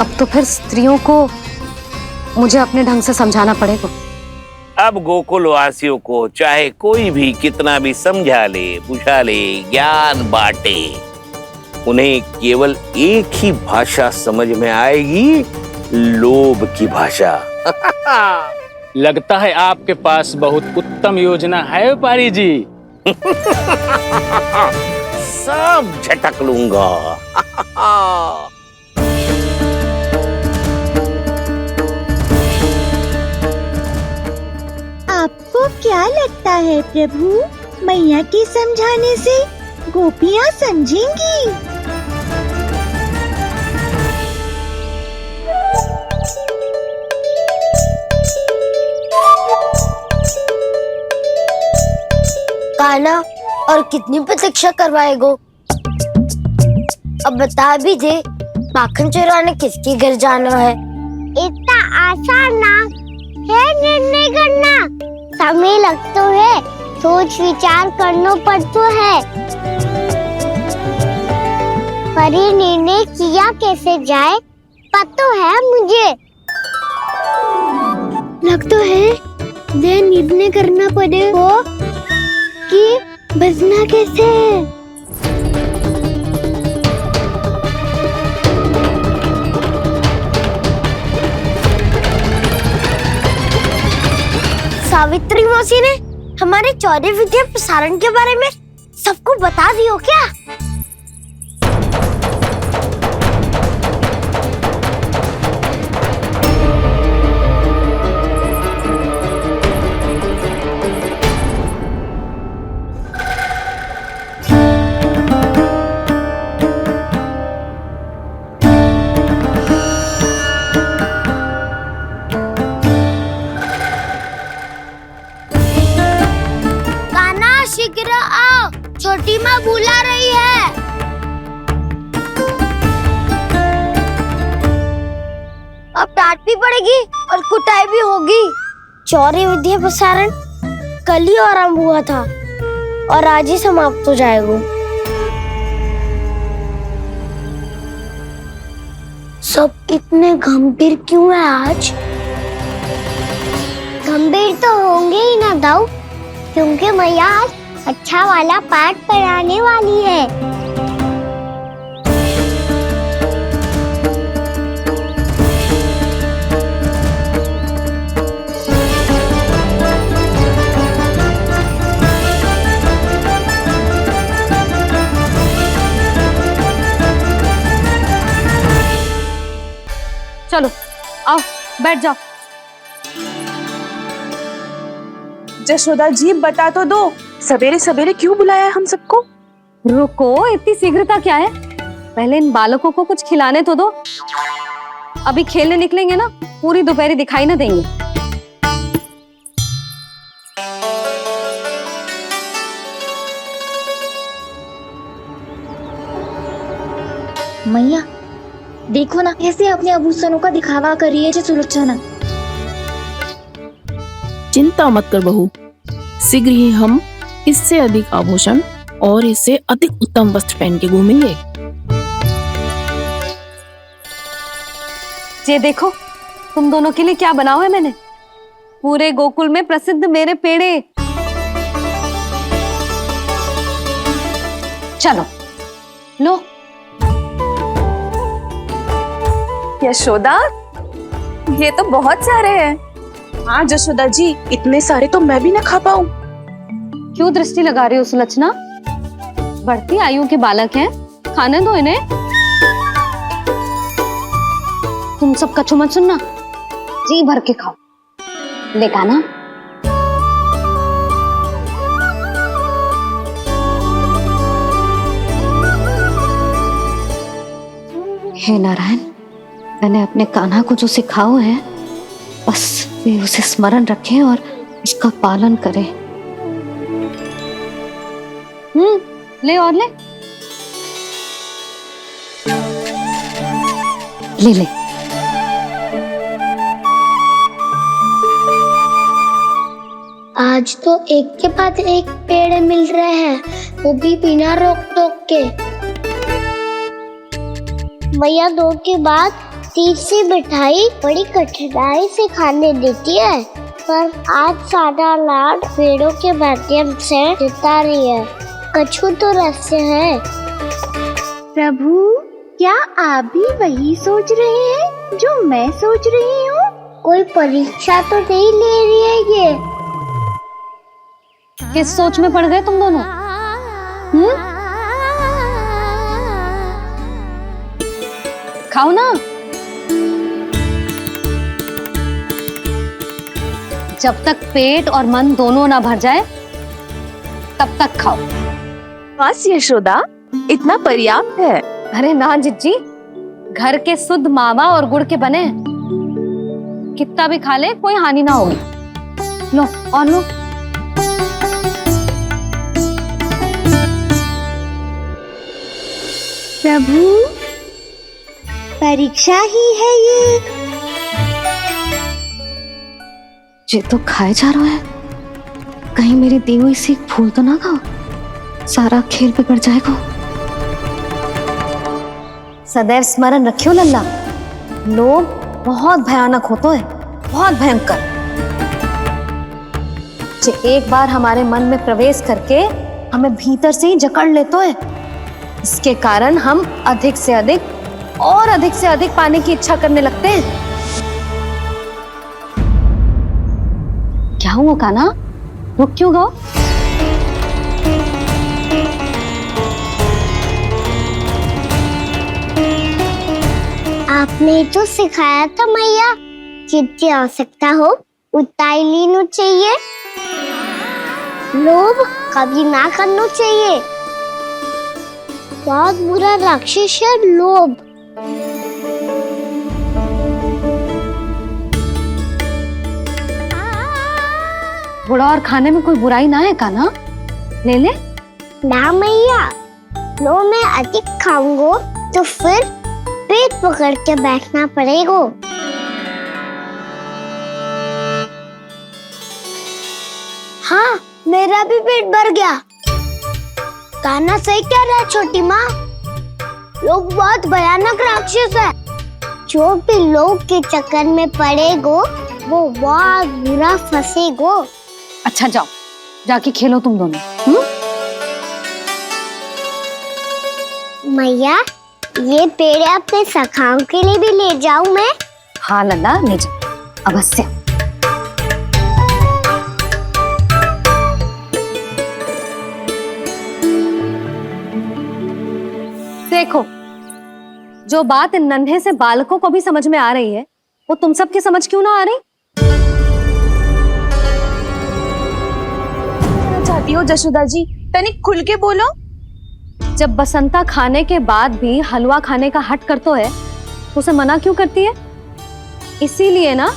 S8: अब तो फिर स्त्रियों को मुझे अपने ढंग से समझाना पड़ेगा।
S18: अब गोकुल वासियों को चाहे कोई भी कितना भी समझा ले, बुझा ले, ज्ञान बांटे, उन्हें केवल एक ही भाषा समझ में आएगी, लोभ की भाषा।
S17: लगता है आपके पास बहुत उत्तम योजना है व्यापारी जी।
S18: सब झटक लूंगा।
S19: आपको क्या लगता है प्रभु, मैया के समझाने से गोपियाँ समझेंगी?
S2: कान्हा, और कितनी प्रतीक्षा करवाएगो? अब बता भी दे, माखन चुराने किसके घर जाना है?
S15: इतना आसान ना है निर्णय करना, समय लगता है, सोच विचार करना पड़ता है। पर ये निर्णय किया कैसे जाए पता है मुझे। लगता है ये निर्णय करना पड़ेगा कि बचना कैसे। सावित्री मौसी ने हमारे चौरे विद्या प्रसारण के बारे में सबको बता दियो क्या? शीघ्र आओ, छोटी माँ बुला रही है। अब डांट भी पड़ेगी और कुटाई भी होगी। चौरी विद्या प्रसारण कल ही आरंभ हुआ था और आज ही समाप्त हो जाएगा। सब इतने गंभीर क्यों है आज? गंभीर तो होंगे ही ना दाऊ, क्योंकि मैया आज अच्छा वाला पाठ पढ़ाने वाली है।
S8: चलो आओ बैठ जाओ।
S20: जशोदा जी बता तो दो, सवेरे सवेरे क्यों बुलाया हम सबको?
S8: रुको, इतनी शीघ्रता क्या है? पहले इन बालकों को कुछ खिलाने तो दो। अभी खेलने निकलेंगे ना, पूरी दोपहरी दिखाई ना देंगे।
S19: मैया देखो ना, कैसे अपने आभूषणों का दिखावा कर रही है सुलोचना।
S1: चिंता मत कर बहू, शीघ्र ही हम इससे अधिक आभूषण और इससे अधिक उत्तम वस्त्र पहन के घूमेंगे।
S8: ये देखो, तुम दोनों के लिए क्या बनाओ है मैंने। पूरे गोकुल में प्रसिद्ध मेरे पेड़े। चलो लो।
S20: यशोदा, ये तो बहुत सारे हैं। हाँ जशोदा जी, इतने सारे तो मैं भी ना खा पाऊं।
S8: क्यों दृष्टि लगा रही हो सुलक्षणा? बढ़ती आयु के बालक हैं, खाने दो इन्हें। तुम सब कछु मत सुनना, जी भर के खाओ। लेगा ना? हे नारायण, मैंने अपने कान्हा को जो सिखाओ है, बस वे उसे स्मरण रखें और उसका पालन करें। ले और ले ले ले।
S15: आज तो एक के बाद एक पेड़ मिल रहे हैं, वो भी बिना रोक टोक के। मैया दो के बाद तीसरी मिठाई बड़ी कठिनाई से खाने देती है, पर आज सादा लाड पेड़ों के माध्यम से जिता रही है। कछु तो रहस्य है।
S19: प्रभु, क्या आप भी वही सोच रहे हैं जो मैं सोच रही हूँ?
S15: कोई परीक्षा तो नहीं ले रही है ये?
S8: किस सोच में पड़ गए तुम दोनों? खाओ ना। जब तक पेट और मन दोनों ना भर जाए तब तक खाओ।
S20: बस यशोदा, इतना पर्याप्त है।
S8: अरे ना जिज्जी, घर के शुद्ध मावा और गुड़ के बने, कितना भी खा ले कोई हानि ना होगी। लो और लो।
S19: प्रभु, परीक्षा ही है
S8: ये तो खाए जा रहा है, कहीं मेरी दी हुई सीख भूल तो ना खाओ, सारा खेल बिगड़ जाएगा। सदैव स्मरण रखियो लल्ला, लोभ बहुत भयानक होता है, बहुत भयंकर। जो एक बार हमारे मन में प्रवेश करके हमें भीतर से ही जकड़ लेता है, इसके कारण हम अधिक से अधिक पाने की इच्छा करने लगते हैं। क्या हुआ कान्हा, रुक क्यों गए?
S15: आपने तो सिखाया था मैया, जितनी आवश्यकता हो उतना ही लेना चाहिए, लोभ कभी ना करना चाहिए। बहुत बुरा राक्षस है लोभ।
S8: बुरा और खाने में कोई बुराई ना है कान्हा, ले ले।
S15: ना मैया, लो मैं अधिक खाऊंगा तो फिर पेट पकड़ के बैठना पड़ेगा। हाँ, मेरा भी पेट भर गया। कान्हा सही कह रहा है छोटी माँ, लोग बहुत भयानक राक्षस है। जो भी लोग के चक्कर में पड़ेगो वो बहुत बुरा फंसेगो।
S8: अच्छा जाओ, जाके खेलो तुम दोनों।
S15: मैया, ये पेड़ अपने सखाओं के लिए भी ले जाऊं मैं?
S8: हाँ लल्ला, ले जाओ अवश्य। देखो, जो बात इन नन्हे से बालकों को भी समझ में आ रही है, वो तुम सबकी समझ क्यों ना आ रही?
S20: चाहती हो जशोदा जी, तनिक खुल के बोलो।
S8: जब बसंता खाने के बाद भी हलवा खाने का हट करता है तो उसे मना क्यों करती है? इसीलिए ना,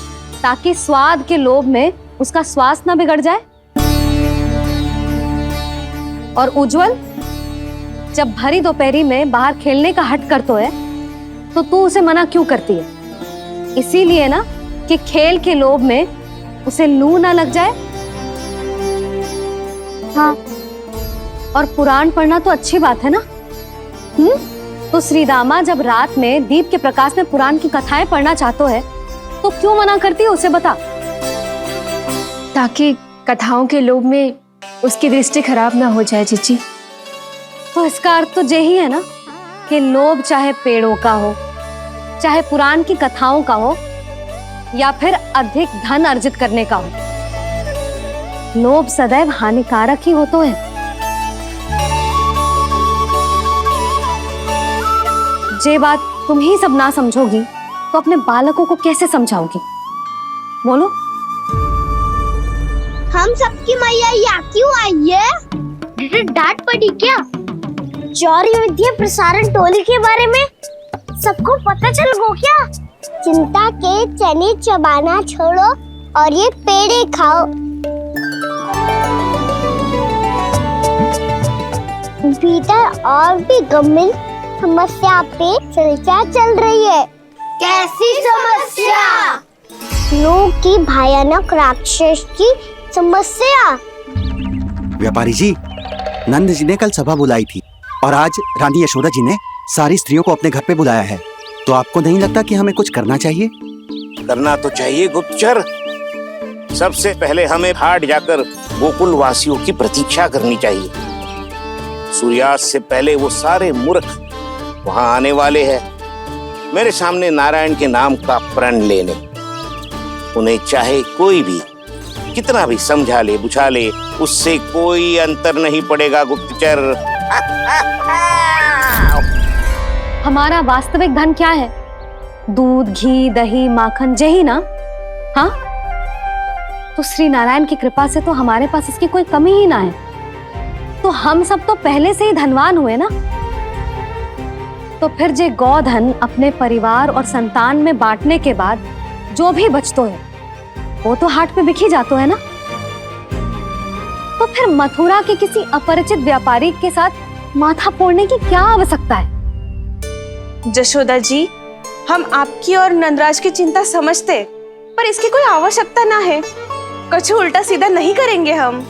S8: ताकि स्वाद के लोभ में उसका स्वास्थ्य ना बिगड़ जाए। और उज्जवल, जब भरी दोपहरी में बाहर खेलने का हट करता है तो तू उसे मना क्यों करती है? इसीलिए ना कि खेल के लोभ में उसे लू ना लग जाए। हाँ, और पुराण पढ़ना तो अच्छी बात है ना। तो श्रीदामा जब रात में दीप के प्रकाश में पुराण की कथाएं पढ़ना चाहते है तो क्यों मना करती है उसे? बता।
S3: ताकि कथाओं के लोभ में उसकी दृष्टि खराब ना हो जाए जीजी।
S8: तो इसका अर्थ तो यही है ना कि लोभ चाहे पेड़ों का हो, चाहे पुराण की कथाओं का हो, या फिर अधिक धन अर्जित करने का हो, लोभ सदैव हानिकारक ही होता है। जे बात तुम ही सब ना समझोगी तो अपने बालकों को कैसे समझाओगी? बोलो।
S15: हम सबकी मैया यहाँ क्यों आई है? डांट पड़ी क्या? चौरी विद्या प्रसारण टोली के बारे में सबको पता चल गो क्या? चिंता के चने चबाना छोड़ो और ये पेड़े खाओ। भीतर और भी गंभीर समस्या पे चर्चा चल रही है। कैसी समस्या? लोग की भयानक राक्षस की समस्या।
S6: व्यापारी जी, नंद जी ने कल सभा बुलाई थी और आज रानी यशोदा जी ने सारी स्त्रियों को अपने घर पे बुलाया है, तो आपको नहीं लगता कि हमें कुछ करना चाहिए?
S18: करना तो चाहिए गुप्तचर। सबसे पहले हमें हाट जाकर गोकुल वासियों की प्रतीक्षा करनी चाहिए। सूर्यास्त से पहले वो सारे मूर्ख वहां आने वाले हैं, मेरे सामने नारायण के नाम का प्रण लेने। उन्हें चाहे कोई भी कितना भी समझा ले बुझा ले, उससे कोई अंतर नहीं पड़ेगा गुप्तचर।
S8: हमारा वास्तविक धन क्या है? दूध, घी, दही, माखन, यही ना? हाँ, तो श्री नारायण की कृपा से तो हमारे पास इसकी कोई कमी ही ना है। तो हम सब तो पहले से ही धनवान हुए ना। तो फिर जे गोधन अपने परिवार और संतान में बांटने के बाद जो भी बचतो है वो तो हाट पे बिखी जातो है ना। तो फिर मथुरा के किसी अपरिचित व्यापारी के साथ माथा फोड़ने की क्या आवश्यकता है?
S20: जशोदा जी, हम आपकी और नंदराज की चिंता समझते, पर इसकी कोई आवश्यकता ना है। कुछ उल्टा सीधा नहीं करेंगे हम।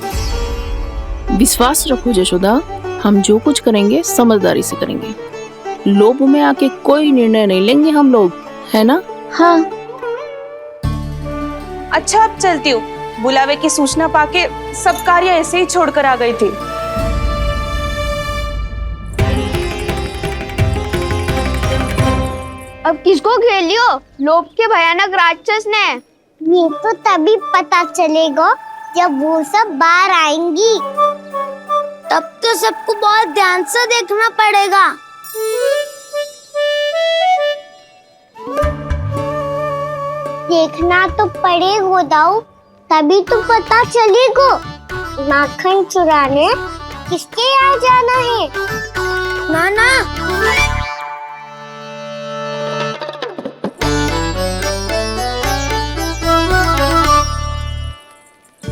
S1: विश्वास रखो जशोदा, हम जो कुछ करेंगे समझदारी से करेंगे। लोभ में आके कोई निर्णय नहीं लेंगे हम लोग, है ना?
S20: हाँ। अच्छा, अब चलती हूँ। बुलावे की सूचना पाके सब कार्य ऐसे ही छोड़कर आ गई थी।
S15: अब किसको घेर लियो? लोभ के भयानक राक्षस ने। ये तो तभी पता चलेगा जब वो सब बाहर आएंगी। तब तो सबको बहुत ध्यान से देखना पड़ेगा। देखना तो पड़ेगा दाऊ, तभी तो पता चलेगा माखन चुराने किसके यहाँ जाना है। नाना,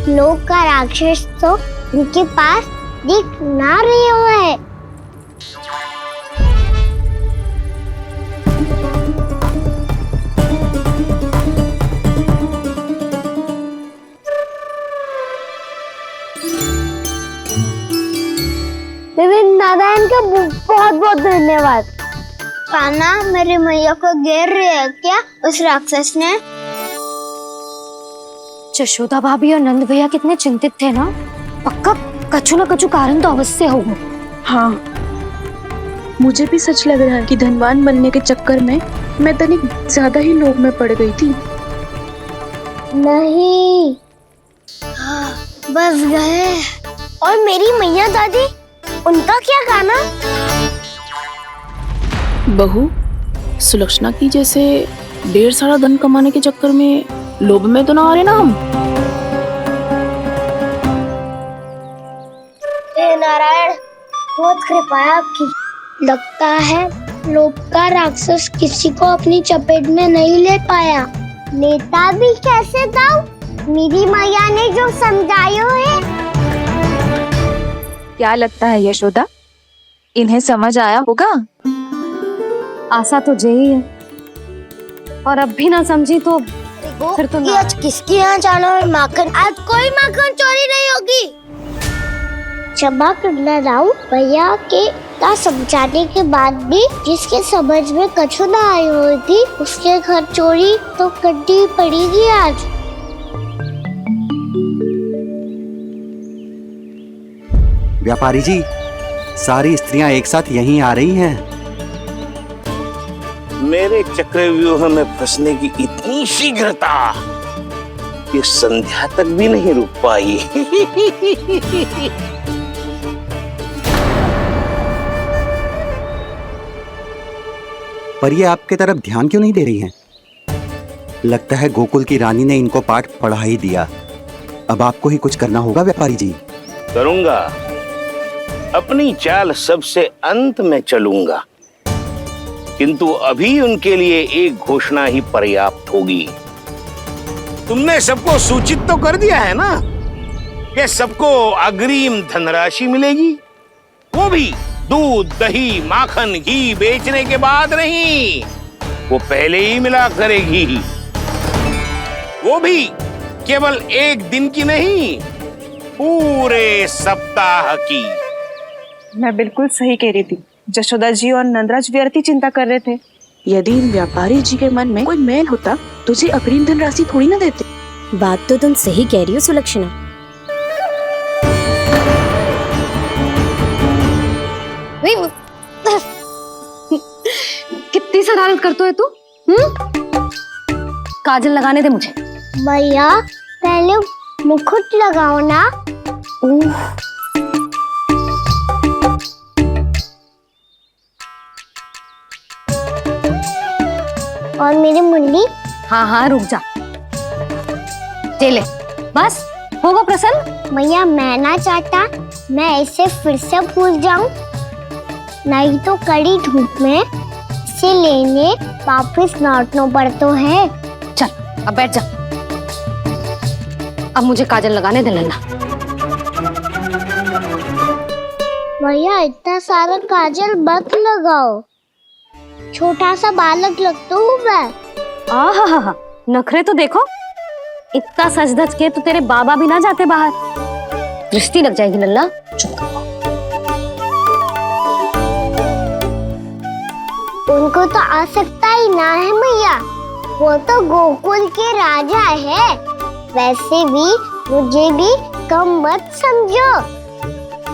S15: लोग का राक्षस तो उनके पास दिख ना रहे हुआ है। नारायण का बहुत बहुत धन्यवाद। कान्हा, मेरी मैया को घेर रहे है क्या उस राक्षस ने?
S8: यशोदा भाभी और नंद भैया कितने चिंतित थे ना। पक्का कछु न कछु कारण तो अवश्य होगा।
S20: हाँ, मुझे भी सच लग रहा है कि धनवान बनने के चक्कर में मैं तनिक ज्यादा ही लोभ में पड़ गई थी।
S15: नहीं, बस गए। और मेरी मैया दादी, उनका क्या गाना?
S1: बहू, सुलक्षणा की जैसे ढेर सारा धन कमाने के चक्कर में लोभ में तो ना आ रहे ना हम?
S15: हे नारायण, बहुत कृपा है आपकी। लगता है लोभ का राक्षस किसी को अपनी चपेट में नहीं ले पाया। लेता भी कैसे दाऊ? मेरी मैया ने जो समझायो है।
S20: क्या लगता है यशोदा, इन्हें समझ आया होगा?
S8: आशा तो यही है, और अब भी ना समझी तो फिर तो ना।
S15: आज किसके यहाँ जाना है माखन? आज कोई माखन चोरी नहीं होगी। क्षमा करना दाऊ, भैया के ना समझाने के बाद भी जिसके समझ में कछु ना आई हुई थी उसके घर चोरी तो करनी पड़ेगी आज।
S6: व्यापारी जी, सारी स्त्रियां एक साथ यहीं आ रही हैं।
S18: मेरे चक्रव्यूह में फंसने की इतनी शीघ्रता कि संध्या तक भी नहीं रुक पाई।
S6: पर ये आपके तरफ ध्यान क्यों नहीं दे रही हैं? लगता है गोकुल की रानी ने इनको पाठ पढ़ा ही दिया। अब आपको ही कुछ करना होगा व्यापारी जी।
S18: करूंगा, अपनी चाल सबसे अंत में चलूंगा, किंतु अभी उनके लिए एक घोषणा ही पर्याप्त होगी। तुमने सबको सूचित तो कर दिया है ना कि सबको अग्रिम धनराशि मिलेगी, वो भी दूध, दही, माखन, घी बेचने के बाद नहीं, वो पहले ही मिला करेगी। वो भी केवल एक दिन की नहीं, पूरे सप्ताह की।
S20: मैं बिल्कुल सही कह रही थी। जशोदा जी और नंदराज व्यर्थ ही चिंता कर रहे थे। यदि इन व्यापारी जी के मन में कोई मैल होता तो जी अग्रिम धनराशि थोड़ी ना देते।
S2: बात तो तुम सही कह रही हो सुलक्षणा।
S8: कितनी शरारत करते हो तू? काजल लगाने दे मुझे।
S15: भैया पहले मुकुट लगाओ ना। और मेरी मुन्नी।
S8: हाँ हाँ रुक जा, ले बस होगा प्रसन्न।
S15: भैया मैं ना चाहता मैं ऐसे फिर से भूल जाऊं, नहीं तो कड़ी धूप में इसे लेने वापस लौटना पड़ता है।
S8: चल अब बैठ जा, अब मुझे काजल लगाने दे लल्ला।
S15: भैया इतना सारा काजल मत लगाओ, छोटा सा बालक लगता हूँ मैं।
S8: आहा, नखरे तो देखो, इतना सज धज के तो तेरे बाबा भी ना जाते बाहर, दृष्टि लग जाएगी लल्ला।
S15: उनको तो आ सकता ही ना है मैया, वो तो गोकुल के राजा है। वैसे भी मुझे भी कम मत समझो,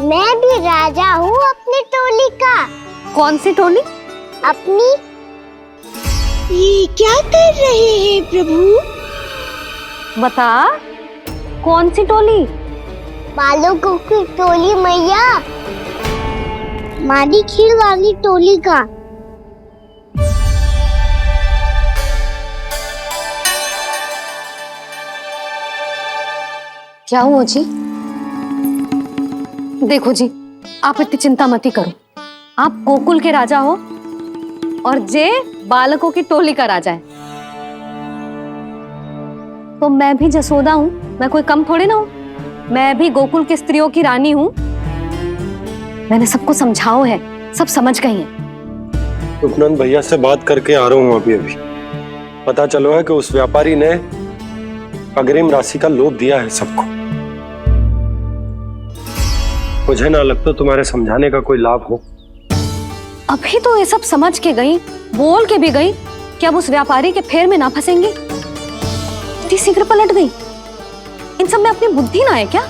S15: मैं भी राजा हूँ अपनी टोली का।
S8: कौन सी टोली?
S15: अपनी।
S19: ये क्या कर रहे हैं प्रभु?
S8: बता, कौन सी टोली?
S15: बालकों की टोली मैया, मारी खीर वाली टोली का।
S8: क्या हुआ जी? देखो जी, आप इतनी चिंता मत ही करो, आप गोकुल के राजा हो और जे बालकों की टोली का राजा है, तो मैं भी जसोदा हूँ, मैं कोई कम थोड़े ना हूँ, मैं भी गोकुल की स्त्रियों की रानी हूँ। मैंने सबको समझाओ है, सब समझ गई हैं।
S9: उपनंद भैया से बात करके आ रहा हूँ अभी। पता चलो है कि उस व्यापारी ने अग्रिम राशि का लोभ दिया है सबको। मुझे ना लगता तुम्हारे समझाने का कोई लाभ हो।
S8: अभी तो ये सब समझ के गई, बोल के भी गई कि अब उस व्यापारी के फेर में ना फंसेंगी। इतनी शीघ्र पलट गई, इन सब में अपनी बुद्धि ना है क्या?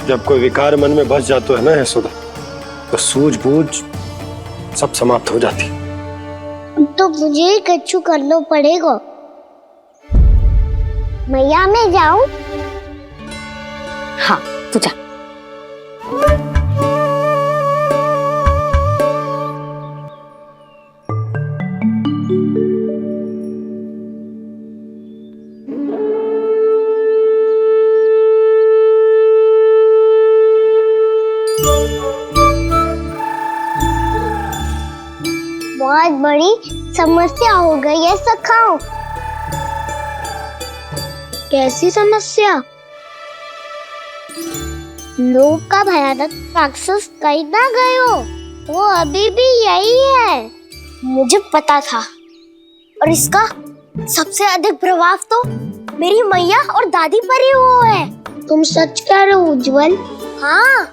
S9: जब कोई विकार मन में बस जाता है ना यशोदा, तो सूझबूझ सब समाप्त हो जाती।
S15: तो मुझे ही कच्चू करना पड़ेगा। मैया मैं जाऊं?
S8: हाँ तू जा।
S15: बहुत बड़ी समस्या हो गई है सखाओ। कैसी समस्या? लोभ का भयानक राक्षस कहीं ना गयो, वो अभी भी यही है। मुझे पता था, और इसका सबसे अधिक प्रभाव तो मेरी मैया और दादी पर ही हुआ है। तुम सच कह रहे हो उज्जवल? हाँ।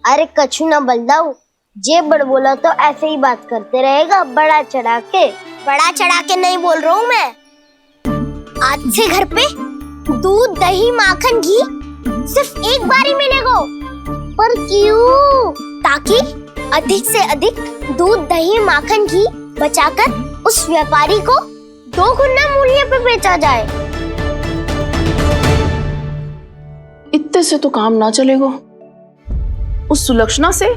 S15: अरे कछु ना बलदाऊ, जे बड़ बोला तो ऐसे ही बात करते रहेगा बड़ा चढ़ा के। बड़ा चढ़ा के नहीं बोल रहा हूँ मैं। आज से घर पे दूध दही माखन घी सिर्फ एक बार ही मिलेगा। पर क्यों? ताकि अधिक से अधिक दूध दही माखन घी बचाकर उस व्यापारी को 2 गुना मूल्य पे बेचा जाए।
S1: इतने से तो काम ना चलेगा। उस सुलक्षणा से,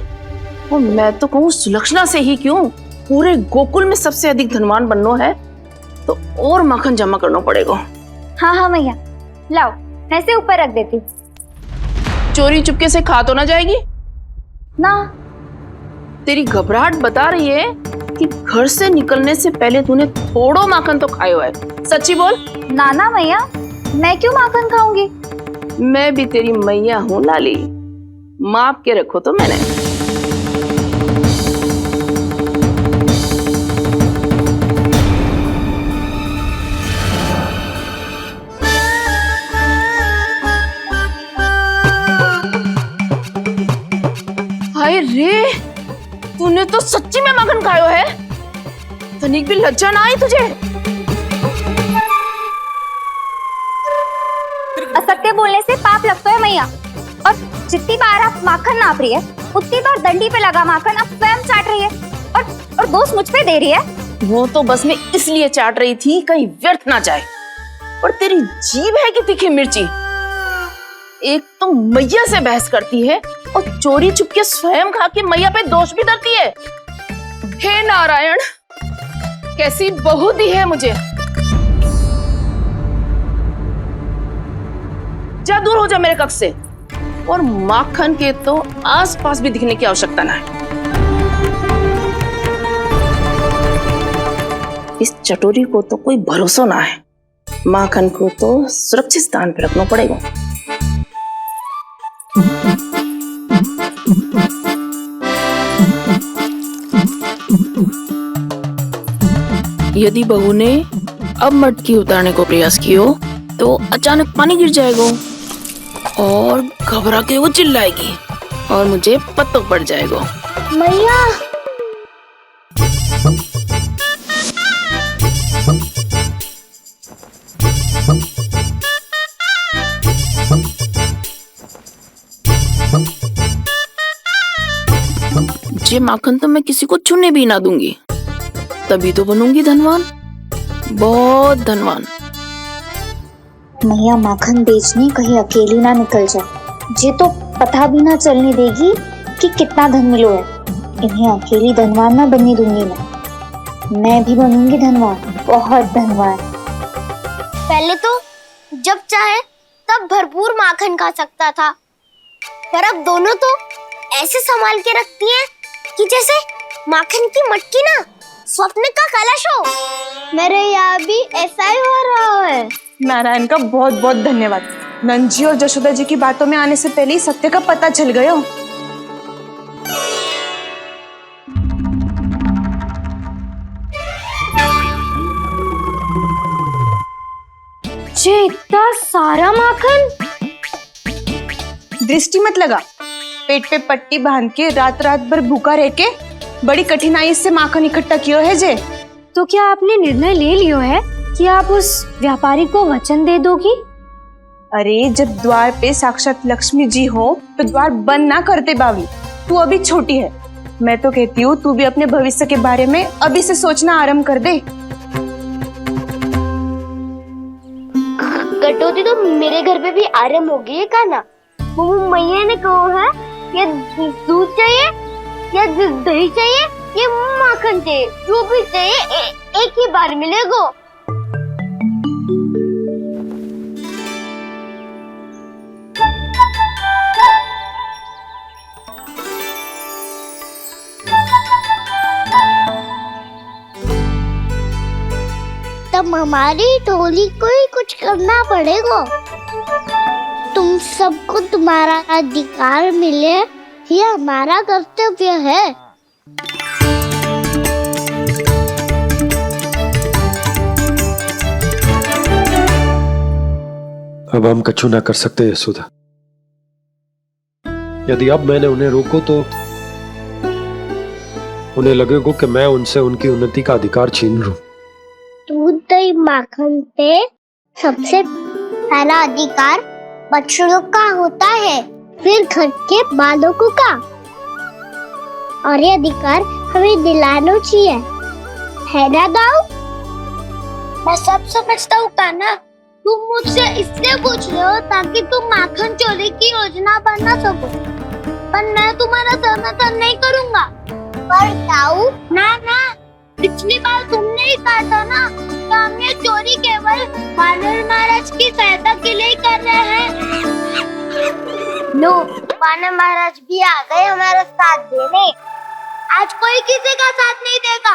S1: और मैं तो कहूँ सुलक्षणा से ही क्यों, पूरे गोकुल में सबसे अधिक धनवान बनना है तो और माखन जमा करना पड़ेगा।
S21: हाँ हाँ मैया, लाओ ऐसे ऊपर रख देती।
S1: चोरी चुपके से खा तो ना जाएगी
S21: ना?
S1: तेरी घबराहट बता रही है कि घर से निकलने से पहले तूने थोड़ो माखन तो खायो है। सच्ची बोल।
S21: ना ना मैया, मैं क्यों माखन खाऊंगी?
S1: मैं भी तेरी मैया हूँ लाली, माप के रखो तो मैंने। हाय रे, तूने तो सच्ची में माखन खायो है। तनिक भी लज्जा ना आई तुझे?
S21: असत्य बोलने से पाप लगता है मैया, और जितनी बार आप माखन नाप रही है उतनी बार डंडी पे लगा माखन आप स्वयं चाट रही है, और दोष मुझ पे दे रही है।
S1: वो तो बस मैं इसलिए चाट रही थी कहीं व्यर्थ ना जाए, और तेरी जीभ है कि तीखी मिर्ची। एक तो मैया से बहस करती है और चोरी चुपके स्वयं खा के मैया पे दोष भी धरती है। हे नारायण, कैसी बहू दी है मुझे। जा, दूर हो जा मेरे कक्ष से, और माखन के तो आसपास भी दिखने की आवश्यकता ना है। इस चटोरी को तो कोई भरोसा ना है। माखन को तो सुरक्षित स्थान पर रखना पड़ेगा। यदि बहू ने अब मटकी उतारने को प्रयास किया तो अचानक पानी गिर जाएगा और घबरा के वो चिल्लाएगी और मुझे पता पड़ जाएगा।
S15: मैया,
S1: ये माखन तो मैं किसी को छूने भी ना दूंगी, तभी तो बनूंगी धनवान, बहुत धनवान।
S15: मैया माखन बेचने कहीं अकेली ना निकल जाए। जे तो पता भी ना चलने देगी कि कितना धन मिलो है। इन्हें अकेली धनवान ना बनने दूंगी मैं भी बनूंगी धनवान, बहुत धनवान।
S2: पहले तो जब चाहे तब भरपूर माखन खा सकता था, पर अब दोनों तो ऐसे संभाल के रखती हैं कि जैसे माखन की मटकी ना स्वप्न का कलश हो। मेरे यहाँ भी ऐसा ही हो रहा है।
S20: नारायण का बहुत बहुत धन्यवाद। नंदजी और जशोदा जी की बातों में आने से पहले ही सत्य का पता चल गया।
S2: ये इतना सारा माखन।
S20: दृष्टि मत लगा, पेट पे पट्टी बांध के रात रात भर भूखा रह के बड़ी कठिनाई से माखन इकट्ठा किया है जे।
S2: तो क्या आपने निर्णय ले लियो है कि आप उस व्यापारी को वचन दे दोगी?
S20: अरे जब द्वार पे साक्षात लक्ष्मी जी हो तो द्वार बंद ना करते बावली। तू अभी छोटी है, मैं तो कहती हूँ तू भी अपने भविष्य के बारे में अभी से सोचना आरंभ कर दे।
S2: कटौती तो मेरे घर पे भी आरंभ हो गई है का ना। वो मैया ने कहा है या दूध चाहिए या दही चाहिए या माखन चाहिए, जो भी चाहिए एक ही बार मिलेगा।
S15: तब हमारी टोली को ही कुछ करना पड़ेगा। तुम सबको तुम्हारा अधिकार मिले, ये हमारा कर्तव्य है।
S9: अब हम कछु ना कर सकते यशोदा। यदि अब मैंने उन्हें रोको तो उन्हें लगेगा कि मैं उनसे उनकी उन्नति का अधिकार छीन लूं।
S15: दूध दही माखन पे सबसे पहला अधिकार बछड़ों का होता है, फिर घर के बालकों का, और ये अधिकार हमें दिलाना चाहिए, है ना दाऊ? मैं सब समझता हूँ कान्हा, तुम मुझसे इसलिए पूछ रहे हो ताकि तुम माखन चोरी की योजना बना सको, पर मैं तुम्हारा समर्थन नहीं करूँगा। पर दाऊ, ना ना, पिछली बार तुमने ही कहा था ना कि हम ये चोरी केवल वानर महाराज की सहायता के लिए ही कर रहे हैं। लो, वानर महाराज भी आ गए हमारा साथ देने। आज कोई किसी का साथ नहीं देगा।